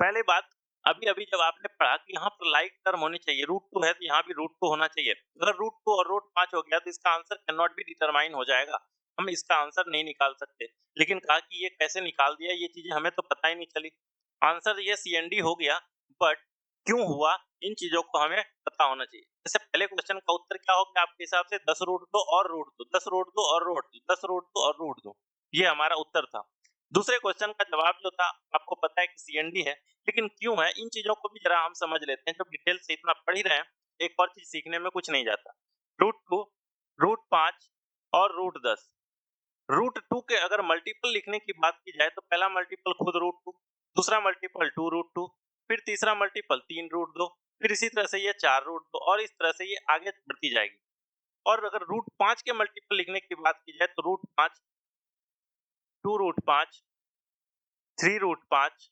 पहले बात, अभी-अभी जब आपने पढ़ा कि यहाँ पर लाइक टर्म होनी चाहिए, √2 है तो यहाँ भी √2 होना चाहिए। अगर √2 और √5 हो गया तो इसका answer can not be determine हो जाएगा। हम इसका आंसर नहीं निकाल सकते। लेकिन कहा कि ये कैसे निकाल दिया, ये चीजें हमें तो पता ही नहीं चली। आंसर ये सीएनडी हो गया, बट क्यों हुआ इन चीजों को हमें पता होना चाहिए। जैसे पहले क्वेश्चन का उत्तर क्या हो गया आपके हिसाब से? 10√2 और √2, 10√2 और √2, 10√2 और √2, ये हमारा उत्तर था। दूसरे क्वेश्चन का जवाब जो था आपको पता है कि सीएनडी है। लेकिन क्यों है, इन चीजों को भी जरा हम समझ लेते हैं। जब डिटेल से इतना पढ़ ही रहे हैं, एक और चीज सीखने में कुछ नहीं जाता। √2, √5 और √10। √2 के अगर मल्टीपल लिखने की बात की जाए तो पहला मल्टीपल खुद √2, दूसरा मल्टीपल 2√2, फिर तीसरा मल्टीपल 3√2, फिर इसी तरह से ये 4√2 और इस तरह से ये आगे बढ़ती जाएगी। और अगर √5 के मल्टीपल लिखने की बात की जाए तो √5, 2√5, 3√5,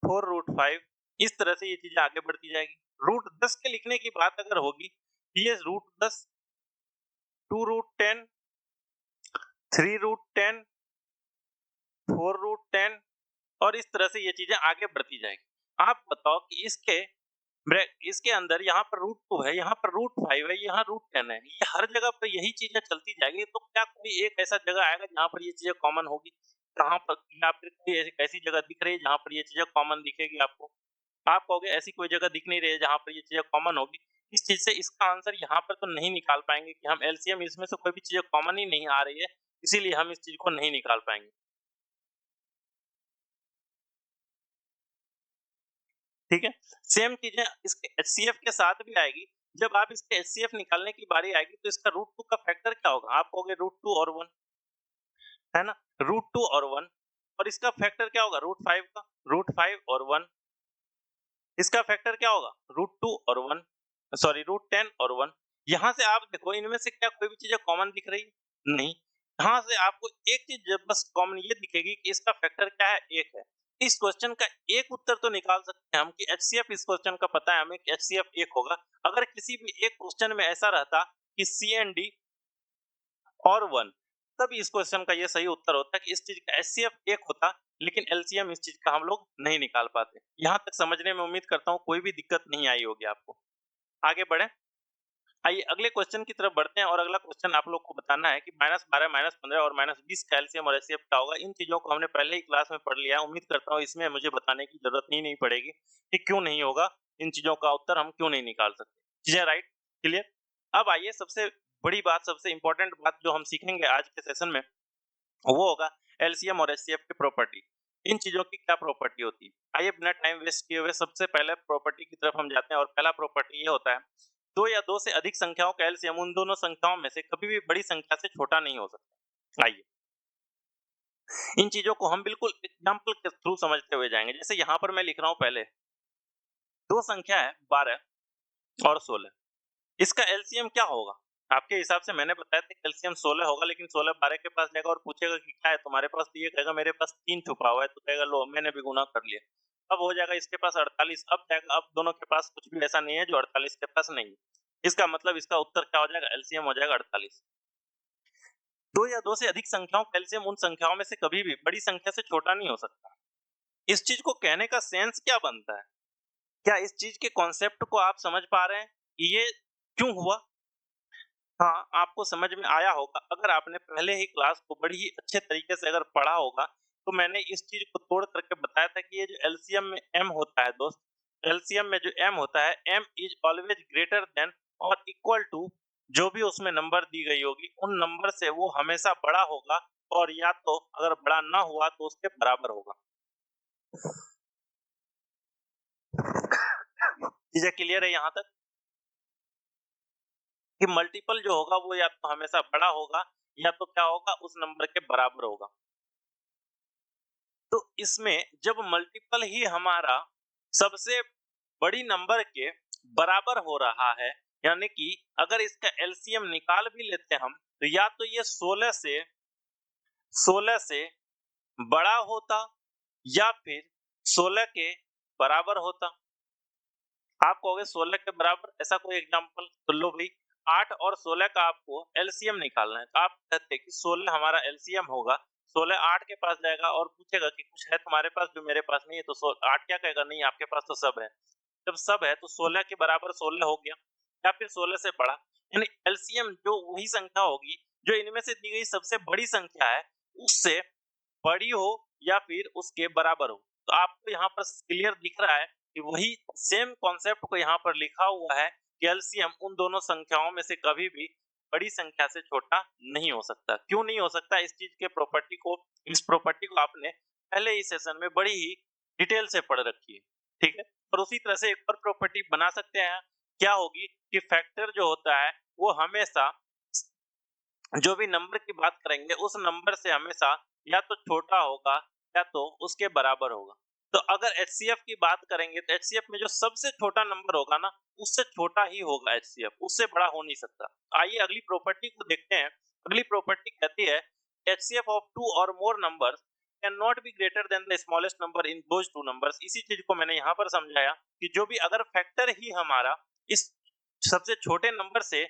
4√5, इस तरह से ये चीजें आगे बढ़ती जाएगी। √10 के लिखने की बात अगर होगी, ये √10, 2√10, 3√10, 4√10 और इस तरह से ये चीजें आगे बढ़ती जाएगी। आप बताओ कि इसके अंदर यहाँ पर √2 है, यहाँ पर √5 है, यहाँ √10 है। ये हर जगह पर यही चीजें चलती जाएंगी, तो क्या कोई एक ऐसा जगह आएगा जहाँ पर ये चीजें कॉमन होगी? कहाँ पर? या फिर कोई ऐसी जगह दिख रही है जहाँ पर ये चीजें कॉमन दिखेगी आपको? आप कहोगे ऐसी कोई जगह दिख नहीं रही है जहाँ पर ये चीजें कॉमन होगी। इस चीज से इसका आंसर यहाँ पर तो नहीं निकाल पाएंगे कि हम एलसीएम, इसमें से कोई भी चीजें कॉमन ही नहीं आ रही है, इसीलिए हम इस चीज को नहीं निकाल पाएंगे। ठीक है, सेम चीजें इसके एचसीएफ के साथ भी आएगी। जब आप इसके एचसीएफ निकालने की बारी आएगी तो इसका √2 का फैक्टर क्या होगा? आप कहोगे √2 और 1, है ना? √2 और 1 और इसका फैक्टर क्या होगा? √5 का, √5 और 1। इसका फैक्टर क्या होगा? √2 और 1, सॉरी √10 और 1। यहाँ से आप देखो इनमें से क्या कोई भी चीजें कॉमन दिख रही है? नहीं। यहाँ से आपको एक चीज बस कॉमन ये दिखेगी कि इसका फैक्टर क्या है? 1 है। इस क्वेश्चन का एक उत्तर तो निकाल सकते हैं हम कि एचसीएफ, इस क्वेश्चन का पता है हमें कि एचसीएफ 1 होगा। अगर किसी भी एक क्वेश्चन में ऐसा रहता कि सीएनडी और 1, तब इस क्वेश्चन का ये सही उत्तर होता कि इस चीज का एचसीएफ 1 होता, लेकिन एलसीएम इस चीज का हम लोग नहीं निकाल पाते। यहाँ तक समझने में उम्मीद करता हूँ कोई भी दिक्कत नहीं आई होगी आपको। आगे बढ़े। आइए अगले क्वेश्चन की तरफ बढ़ते हैं और अगला क्वेश्चन आप लोग को बताना है कि -12, -15 और -20 का एलसीएम और एचसीएफ क्या होगा। इन चीजों को हमने पहले ही क्लास में पढ़ लिया है। उम्मीद करता हूँ इसमें मुझे बताने की जरूरत ही नहीं पड़ेगी कि क्यों नहीं होगा, इन चीजों का उत्तर हम क्यों नहीं निकाल सकते। चीजें राइट, क्लियर। अब आइए सबसे बड़ी बात, सबसे इंपॉर्टेंट बात जो हम सीखेंगे आज के सेशन में, वो होगा एलसीएम और एचसीएफ की प्रॉपर्टी। इन चीजों की क्या प्रॉपर्टी होती है। आइए बिना टाइम वेस्ट किए हुए सबसे पहले प्रॉपर्टी की तरफ हम जाते हैं और पहला प्रॉपर्टी ये होता है, दो या दो से अधिक संख्याओं का एलसीएम उन दोनों संख्याओं में से कभी भी बड़ी संख्या से छोटा नहीं हो सकता। आइए इन चीजों को हम बिल्कुल एग्जांपल के थ्रू समझते हुए जाएंगे। जैसे यहाँ पर मैं लिख रहा हूँ, पहले दो संख्या है 12 और 16, इसका एलसीएम क्या होगा। आपके हिसाब से मैंने बताया था एलसीएम 16 होगा, लेकिन 16 12 के पास जाएगा और पूछेगा कि क्या है तुम्हारे पास, तो ये कहेगा मेरे पास 3 छुपा हुआ है, तो कहेगा लो मैंने भी गुना कर लिया। अब हो जाएगा इसके पास 48, अब जाएगा, अब दोनों के पास कुछ भी ऐसा नहीं है जो 48 के पास नहीं है। इसका मतलब इसका उत्तर क्या हो जाएगा, एलसीएम हो जाएगा 48। दो या दो से अधिक संख्याओं का एलसीएम उन संख्याओं में से कभी भी बड़ी संख्या से छोटा नहीं हो सकता। इस चीज को कहने का सेंस क्या बनता है, क्या इस चीज के कॉन्सेप्ट को आप समझ पा रहे हैं कि ये क्यों हुआ। हाँ, आपको समझ में आया होगा अगर आपने पहले ही क्लास को बड़ी ही अच्छे तरीके से अगर पढ़ा होगा, तो मैंने इस चीज को तोड़ करके बताया था कि ये जो एलसीएम में m होता है दोस्त, एलसीएम में जो m होता है, m is always greater than और इक्वल टू जो भी उसमें नंबर दी गई होगी उन नंबर से वो हमेशा बड़ा होगा, और या तो अगर बड़ा ना हुआ तो उसके बराबर होगा। चीजें क्लियर है यहाँ तक कि मल्टीपल जो होगा वो या तो हमेशा बड़ा होगा या तो क्या होगा, उस नंबर के बराबर होगा। तो इसमें जब मल्टीपल ही हमारा सबसे बड़ी नंबर के बराबर हो रहा है, यानी कि अगर इसका एलसीएम निकाल भी लेते हम, तो या तो ये 16 से बड़ा होता या फिर 16 के बराबर होता। आप कहोगे 16 के बराबर, ऐसा कोई एग्जांपल, तो लो भाई 8 और 16 का आपको एलसीएम निकालना है, तो आप कहते हैं कि 16 हमारा एलसीएम होगा। 16 8 के पास जाएगा और पूछेगा कि कुछ है तुम्हारे पास जो मेरे पास नहीं है, तो 8 क्या कहेगा, नहीं आपके पास तो सब है। जब सब है तो 16 के बराबर 16 हो गया या फिर 16 से बड़ा, यानी एलसीएम जो वही संख्या होगी जो इनमें से दी गई सबसे बड़ी संख्या है उससे बड़ी हो या फिर उसके बराबर हो। तो आपको यहाँ पर क्लियर दिख रहा है कि वही सेम कॉन्सेप्ट को यहाँ पर लिखा हुआ है कि एलसीएम उन दोनों संख्याओं में से कभी भी बड़ी संख्या से छोटा नहीं हो सकता। क्यों नहीं हो सकता, इस चीज के प्रॉपर्टी को, इस प्रॉपर्टी को आपने पहले ही सेशन में बड़ी ही डिटेल से पढ़ रखी है, ठीक है। और उसी तरह से एक और प्रॉपर्टी बना सकते हैं, क्या होगी कि फैक्टर जो होता है वो हमेशा जो भी नंबर की बात करेंगे उस नंबर से हमेशा या तो छोटा होगा या तो उसके बराबर होगा। तो अगर एचसीएफ की बात करेंगे तो एचसीएफ में जो सबसे छोटा नंबर होगा ना, उससे छोटा ही होगा एचसीएफ, उससे बड़ा हो नहीं सकता। आइए अगली प्रॉपर्टी को देखते हैं। अगली प्रॉपर्टी कहती है एचसीएफ ऑफ टू और मोर numbers can not be greater than the smallest number in those two numbers. इसी चीज को मैंने यहाँ पर समझाया कि जो भी अगर फैक्टर ही हमारा इस सबसे छोटे नंबर से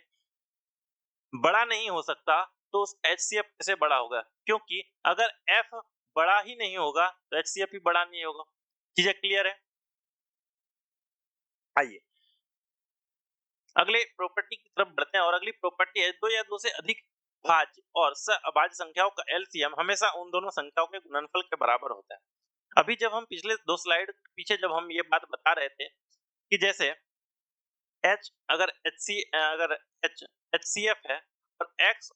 बड़ा नहीं हो सकता, तो उस एचसीएफ कैसे बड़ा होगा, क्योंकि अगर एफ बड़ा ही नहीं होगा तो एचसीएफ भी बड़ा नहीं होगा। चीजें क्लियर है। आइए अगले प्रॉपर्टी की तरफ बढ़ते हैं और अगली प्रॉपर्टी है दो या दो से अधिक भाज्य और अभाज्य संख्याओं का एलसीएम हमेशा उन दोनों संख्याओं के गुणनफल के बराबर होता है। अभी जब हम पिछले दो स्लाइड पीछे जब हम ये बात बता रहे थे कि जैसे एच अगर एच एचसीएफ है और एक्स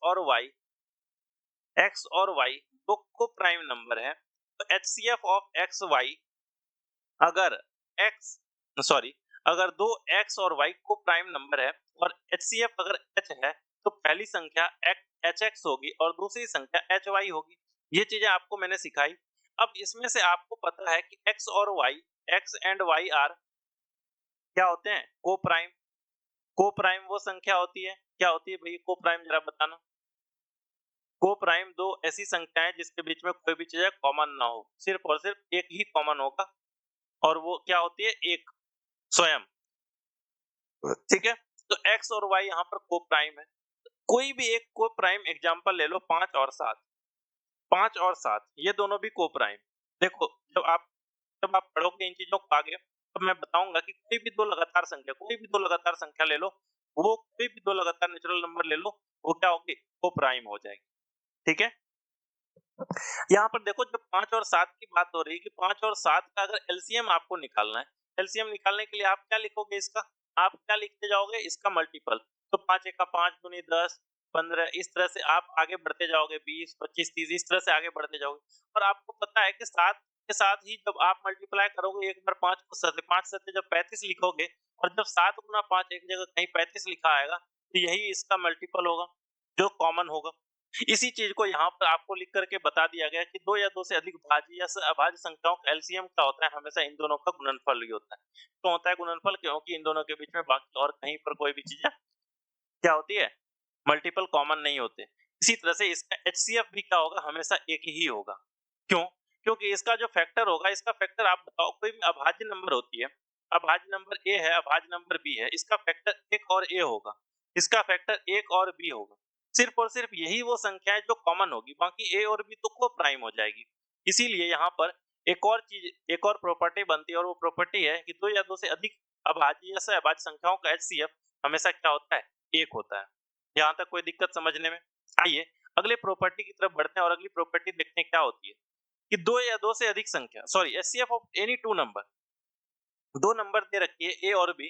और वाई दो को प्राइम नंबर है, तो एचसीएफ ऑफ एक्स वाई अगर एक्स सॉरी अगर दो एक्स और वाई को प्राइम नंबर है और एचसीएफ अगर एच है, तो पहली संख्या एच एक्स होगी और दूसरी संख्या एच वाई होगी। ये चीजें आपको मैंने सिखाई। अब इसमें से आपको पता है कि एक्स और Y, X and Y are क्या होते हैं, को प्राइम। को प्राइम वो संख्या होती है, क्या होती है भैया को प्राइम, जरा बताना। को प्राइम दो ऐसी संख्याएं जिसके बीच में कोई भी चीज कॉमन ना हो, सिर्फ और सिर्फ एक ही कॉमन होगा, और वो क्या होती है, एक स्वयं। ठीक है, तो एक्स और वाई यहाँ पर को प्राइम है। कोई भी एक को प्राइम एग्जांपल ले लो, 5 और 7, 5 और 7 ये दोनों भी को प्राइम। देखो जब आप पढ़ोगे इन चीजों को आगे, तो मैं बताऊंगा कि कोई भी दो लगातार संख्या ले लो, वो कोई भी 2 लगातार नेचुरल नंबर ले लो, वो क्या होगी? वो प्राइम हो जाएगी। ठीक है? यहाँ पर देखो जब 5 और 7 की बात हो रही है कि 5 और 7 का अगर एलसीएम आपको निकालना है, एलसीएम निकालने के लिए आप क्या लिखोगे इसका? आप क्या लिखते जाओगे? इसका मल्टीपल। तो 5 एका 5 दूनी 10, 15 इस तरह से आप आगे बढ़ते जाओगे 20, 25, 30 इस तरह से आगे बढ़ते जाओगे। और आपको पता है कि 7 के साथ ही जब आप मल्टीप्लाई करोगे एक बार 5 को 5 सत्ते जब 35 लिखोगे और जब 7 गुना 5 एक जगह कहीं 35 लिखा आएगा, तो यही इसका मल्टीपल होगा, जो कॉमन होगा। इसी चीज को यहाँ पर आपको लिख करके बता दिया गया कि 2 या 2 से अधिक भाज्य या अभाज्य संख्याओं का एलसीएम क्या होता है? हमेशा इन दोनों का गुणनफल ही होता है। क्यों होता है गुणनफल? क्योंकि इन दोनों के बीच में बाकी और कहीं पर कोई भी चीजें क्या होती है? मल्टीपल कॉमन नहीं होते। इसी तरह से इसका एचसीएफ भी क्या होगा? हमेशा एक ही होगा। क्यों? क्योंकि इसका जो फैक्टर होगा, इसका फैक्टर आप बताओ कोई भी अभाज्य नंबर होती है, अभाज्य नंबर ए है, अभाज्य नंबर बी है, इसका फैक्टर 1 और ए होगा, इसका फैक्टर 1 और बी होगा। सिर्फ और सिर्फ यही वो संख्याएं जो कॉमन होगी, बाकी ए और बी तो को प्राइम हो जाएगी। इसीलिए यहाँ पर एक और प्रॉपर्टी बनती है और वो प्रॉपर्टी है कि 2 या 2 से अधिक अभाज्य या सहअभाज्य संख्याओं का एचसीएफ हमेशा क्या होता है? 1 होता है। यहाँ तक कोई दिक्कत समझने में? आइए अगले प्रॉपर्टी की तरफ बढ़ते हैं और अगली प्रॉपर्टी देखते हैं क्या होती है कि 2 या 2 से अधिक संख्या HCF of any 2 number, 2 number दे रखी है ए और बी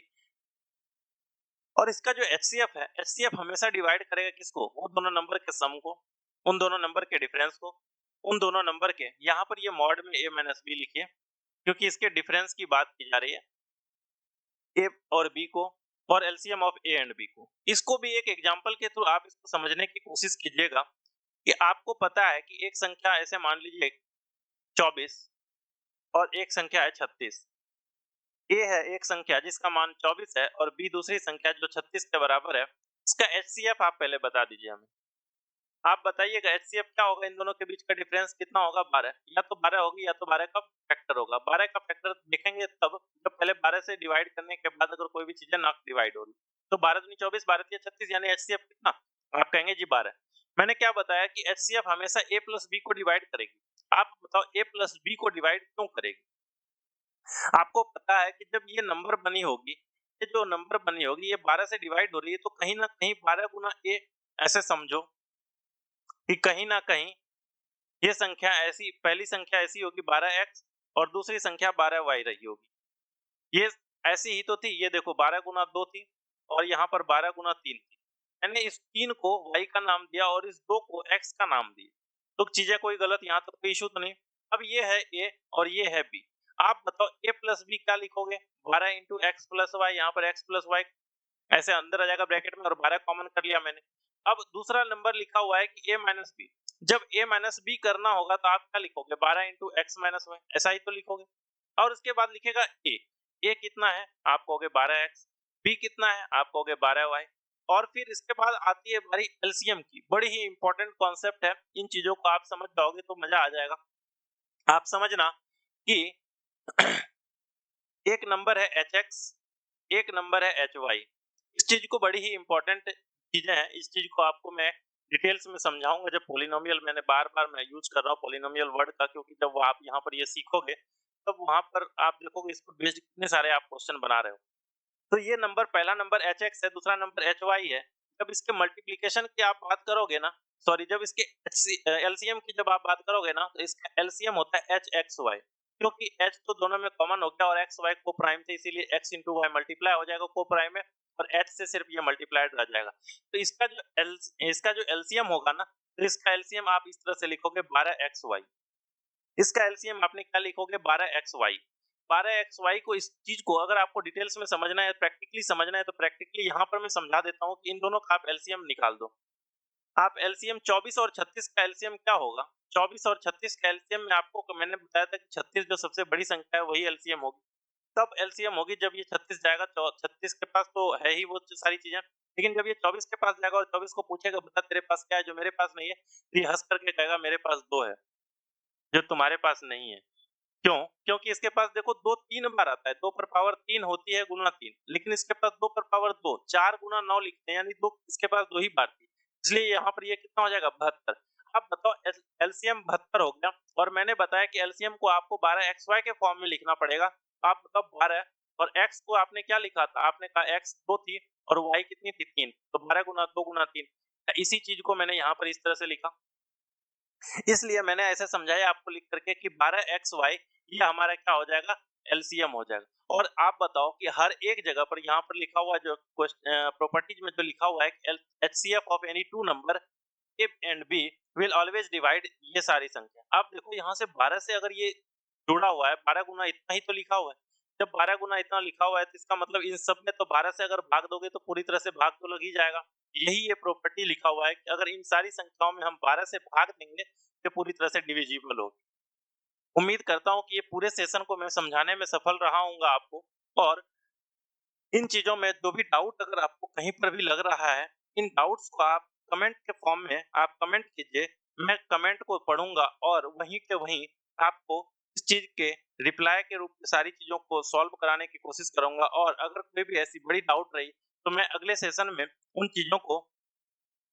और इसका जो एचसीएफ है, एचसीएफ हमेशा डिवाइड करेगा किसको? वो दोनों नंबर के सम को, उन दोनों नंबर के डिफरेंस को, उन दोनों नंबर के यहाँ पर ये मॉड में a माइनस बी लिखिए क्योंकि इसके डिफरेंस की बात की जा रही है, ए और बी को और LCM of A and B को। इसको भी एक एग्जांपल के थ्रू आप इसको समझने की कोशिश कीजिएगा कि आपको पता है कि एक संख्या ऐसे मान लीजिए 24 और एक संख्या है 36। ए है एक संख्या जिसका मान 24 है और बी दूसरी संख्या जो 36 के बराबर है। इसका एचसीएफ आप पहले बता दीजिए हमें। आप बताइएगा एचसीएफ क्या होगा? इन दोनों के बीच का डिफरेंस कितना होगा? 12। या तो 12 होगी या तो 12 का फैक्टर होगा। 12 का फैक्टर देखेंगे तब जब पहले 12 से डिवाइड करने के बाद अगर कोई भी चीजें ना डिवाइड हो रही तो 12 दूनी 24, 12 तिया 36 यानी एचसीएफ कितना? आप कहेंगे जी 12। मैंने क्या बताया कि एचसीएफ हमेशा ए प्लस बी को डिवाइड करेगी। आप बताओ ए प्लस बी को डिवाइड क्यों करेगी? आपको पता है कि जब ये नंबर बनी होगी, ये जो नंबर बनी होगी ये 12 से डिवाइड हो रही है तो कहीं ना कहीं 12 गुना ए, ऐसे समझो कि कहीं ना कहीं ये संख्या ऐसी, पहली संख्या ऐसी होगी 12x और दूसरी संख्या 12y रही होगी। ये ऐसी ही तो थी, ये देखो 12 गुना 2 थी और यहाँ पर 12 गुना 3 थी। मैंने इस 3 को y का नाम दिया और इस 2 को x का नाम दिया। तो चीजें कोई गलत, यहाँ तक कोई इशू तो नहीं। अब ये है a और ये है b। आप बताओ a प्लस बी क्या लिखोगे? 12 इंटू एक्स प्लस वाई, यहाँ पर x प्लस वाई ऐसे अंदर आ जाएगा ब्रैकेट में और 12 कॉमन कर लिया मैंने। अब दूसरा नंबर लिखा हुआ है कि a माइनस बी। जब a माइनस बी करना होगा तो आप क्या लिखोगे? 12 इंटू एक्स माइनस वाई, ऐसा ही तो लिखोगे। और उसके बाद लिखेगा a कितना है? आप कहोगे 12x। b कितना है? आप कहोगे 12y। और फिर इसके बाद आती है बारी एलसीएम की। बड़ी ही इंपॉर्टेंट कॉन्सेप्ट है, इन चीजों को आप समझ जाओगे तो मजा आ जाएगा। आप समझना कि एक नंबर है hx, एक नंबर है hy। इस चीज को बड़ी ही इंपॉर्टेंट चीजें हैं, इस चीज को आपको मैं डिटेल्स में समझाऊंगा जब पॉलिनोमियल, मैंने बार बार मैं यूज कर रहा हूँ पॉलिनोमियल वर्ड का, क्योंकि जब आप यहाँ पर ये सीखोगे तब वहां पर आप देखोगे इस पर बेस्ड कितने सारे आप क्वेश्चन बना रहे हो। तो ये नंबर, पहला नंबर hx है, दूसरा नंबर hy है। जब इसके मल्टीप्लिकेशन की आप बात करोगे ना, सॉरी जब इसके एलसीएम की जब आप बात करोगे ना तो इसका एलसीएम होता है hxy, क्योंकि h तो दोनों में कॉमन हो गया और xy को प्राइम थे इसीलिए x इंटू वाई मल्टीप्लाई हो जाएगा, को प्राइम है और h से सिर्फ ये मल्टीप्लाइड रह जाएगा। तो इसका जो एलसीएम होगा ना, तो इसका एलसीएम आप इस तरह से लिखोगे 12xy। इसका एलसीएम आपने क्या लिखोगे? 12xy। 12xy को, इस चीज को अगर आपको डिटेल्स में समझना है, प्रैक्टिकली समझना है तो प्रैक्टिकली यहाँ पर मैं समझा देता हूँ कि इन दोनों का आप एलसीएम निकाल दो। आप एलसीएम 24 और 36 का एलसीएम क्या होगा? 24 और 36 का एलसीएम में आपको मैंने बताया था कि 36 जो सबसे बड़ी संख्या है वही एलसीएम होगी। तब एलसीएम होगी जब ये 36 जाएगा, 36 के पास तो है ही वो सारी चीजें, लेकिन जब ये 24 के पास जाएगा और 24 को पूछेगा बता तेरे पास क्या है जो मेरे पास नहीं है, तो ये हंस करके कहेगा मेरे पास 2 है जो तुम्हारे पास नहीं है। क्यों? क्योंकि इसके पास देखो 2 3 बार आता है, 2 पर पावर 3 होती है गुना 3, लेकिन इसके पास 2 पर पावर 2, 4 गुना 9 लिखते हैं यानी 2 इसके पास 2 ही बार थी, इसलिए यहाँ पर ये कितना हो जाएगा? 72। अब बताओ एलसीएम 72 हो गया और मैंने बताया कि एलसीएम को आपको 12xy के फॉर्म में लिखना पड़ेगा। आप बताओ 12 और x को आपने क्या लिखा था? आपने कहा x 2 थी और y कितनी थी 3, तो 12 गुना 2 गुना 3। इसी चीज़ को मैंने यहाँ पर इस तरह से लिखा। इसलिए मैंने ऐसे समझाया आपको लिख करके कि 12xy ये हमारा क्या हो जाएगा, एलसीएम हो जाएगा। और आप बताओ कि हर एक जगह पर यहाँ पर लिखा हुआ जो प्रॉपर्टीज में जो लिखा हुआ है HCF of any two number A and B will always divide ये सारी संख्या। आप देखो यहाँ से 12 से अगर ये जुड़ा हुआ है, 12 गुना इतना ही तो लिखा हुआ है। जब 12 गुना इतना लिखा हुआ है तो इसका मतलब इन सब में तो 12 से अगर भाग दोगे तो पूरी तरह से भाग तो लग ही जाएगा। यही ये प्रॉपर्टी लिखा हुआ है कि अगर इन सारी संख्याओं में हम 12 से भाग देंगे तो पूरी तरह से डिविजिबल होगी। उम्मीद करता हूँ कि ये पूरे सेशन को मैं समझाने में सफल रहा हूँगा आपको। और इन चीज़ों में जो भी डाउट अगर आपको कहीं पर भी लग रहा है, इन डाउट्स को आप कमेंट के फॉर्म में आप कमेंट कीजिए। मैं कमेंट को पढ़ूँगा और वहीं के वहीं आपको इस चीज़ के रिप्लाई के रूप में सारी चीज़ों को सॉल्व कराने की कोशिश करूँगा। और अगर कोई भी ऐसी बड़ी डाउट रही, तो मैं अगले सेशन में उन चीज़ों को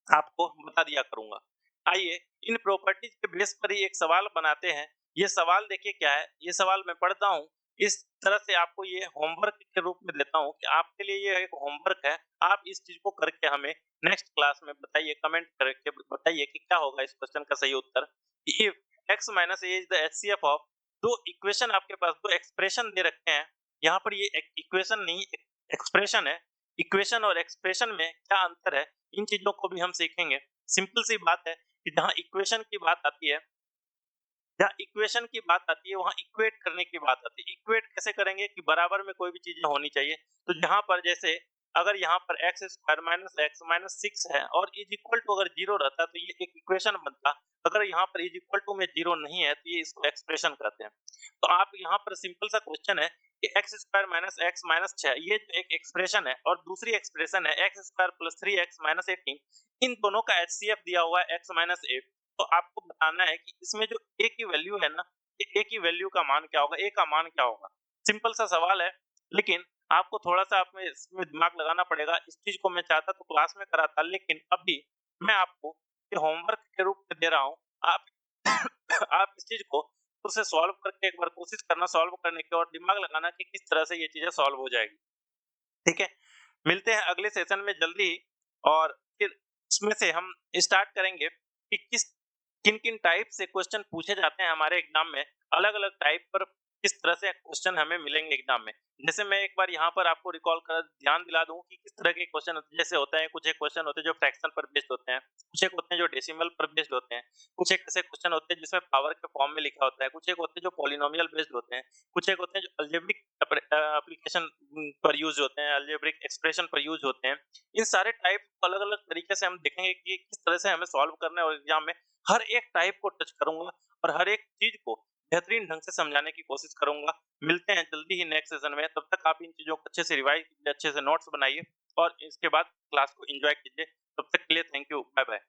आपको बता दिया करूँगा। आइए इन प्रॉपर्टीज के बेस पर ही एक सवाल बनाते हैं। ये सवाल देखिए क्या है, ये सवाल मैं पढ़ता हूँ, इस तरह से आपको ये होमवर्क के रूप में देता हूँ कि आपके लिए ये एक होमवर्क है। आप इस चीज़ को करके हमें नेक्स्ट क्लास में बताइए, कमेंट करके बताइए कि क्या होगा इस क्वेश्चन का सही उत्तर। If x minus A is the HCF of, दो इक्वेशन आपके पास, दो एक्सप्रेशन दे रखे हैं। यहाँ पर ये एक इक्वेशन नहीं एक्सप्रेशन है। इक्वेशन और एक्सप्रेशन में क्या अंतर है, इन चीजों को भी हम सीखेंगे। सिंपल सी बात है कि जहाँ इक्वेशन की बात आती है, वहां इक्वेट करने की बात आती है। इक्वेट कैसे करेंगे कि बराबर में कोई भी चीजें होनी चाहिए। तो जहां पर जैसे अगर यहाँ पर x square minus x minus 6 है और इज इक्वल टू अगर जीरो रहता तो ये एक इक्वेशन बनता। अगर यहाँ पर इज इक्वल टू में जीरो नहीं है तो ये इसको एक्सप्रेशन कहते हैं। तो आप यहाँ पर सिंपल सा क्वेश्चन है कि एक्स स्क्वायर माइनस 6 ये जो एक एक्सप्रेशन है और दूसरी एक्सप्रेशन है x square plus 3x minus 18, इन दोनों का एचसीएफ दिया हुआ है एक्स माइनस ए। तो आपको बताना है कि इसमें जो ए की वैल्यू है ना, ए की वैल्यू का मान क्या होगा, ए का मान क्या होगा। सिंपल सा सवाल है, लेकिन आपको थोड़ा सा अपने इसमें दिमाग लगाना पड़ेगा। इस चीज को मैं चाहता तो क्लास में कराता, लेकिन अभी मैं आपको ये होमवर्क के रूप में दे रहा हूँ। आप आप इस चीज को खुद से सॉल्व करके एक बार कोशिश करना सॉल्व करने की, और दिमाग लगाना कि किस तरह से ये चीजें सॉल्व हो जाएगी। ठीक है, मिलते हैं अगले सेशन में जल्दी ही। और फिर उसमें से हम स्टार्ट करेंगे कि किन किन टाइप से क्वेश्चन पूछे जाते हैं हमारे एग्जाम में। अलग अलग टाइप पर किस तरह से क्वेश्चन हमें मिलेंगे एग्जाम में। जैसे मैं एक बार यहाँ पर आपको रिकॉल कर ध्यान दिला दूं कि किस तरह के क्वेश्चन जैसे होते हैं। कुछ एक क्वेश्चन होते हैं जो फ्रैक्शन पर बेस्ड होते हैं, कुछ एक होते हैं जो डेसिमल पर बेस्ड होते हैं, कुछ एक ऐसे क्वेश्चन होते हैं जिसमें पावर के फॉर्म में लिखा होता है, कुछ एक होते हैं जो पॉलिनोमियल बेस्ड होते हैं, कुछ एक होते हैं जो अलजेब्रिक एप्लीकेशन पर यूज होते हैं, अलजेब्रिक एक्सप्रेशन पर यूज होते हैं। इन सारे टाइप को अलग अलग तरीके से हम देखेंगे कि किस तरह से हमें सॉल्व करना है। और एग्जाम में हर एक टाइप को टच करूंगा और हर एक चीज को बेहतरीन ढंग से समझाने की कोशिश करूंगा। मिलते हैं जल्दी ही नेक्स्ट सेशन में। तब तक आप इन चीजों को अच्छे से रिवाइज कीजिए, अच्छे से नोट्स बनाइए और इसके बाद क्लास को एंजॉय कीजिए। तब तक के लिए थैंक यू, बाय बाय।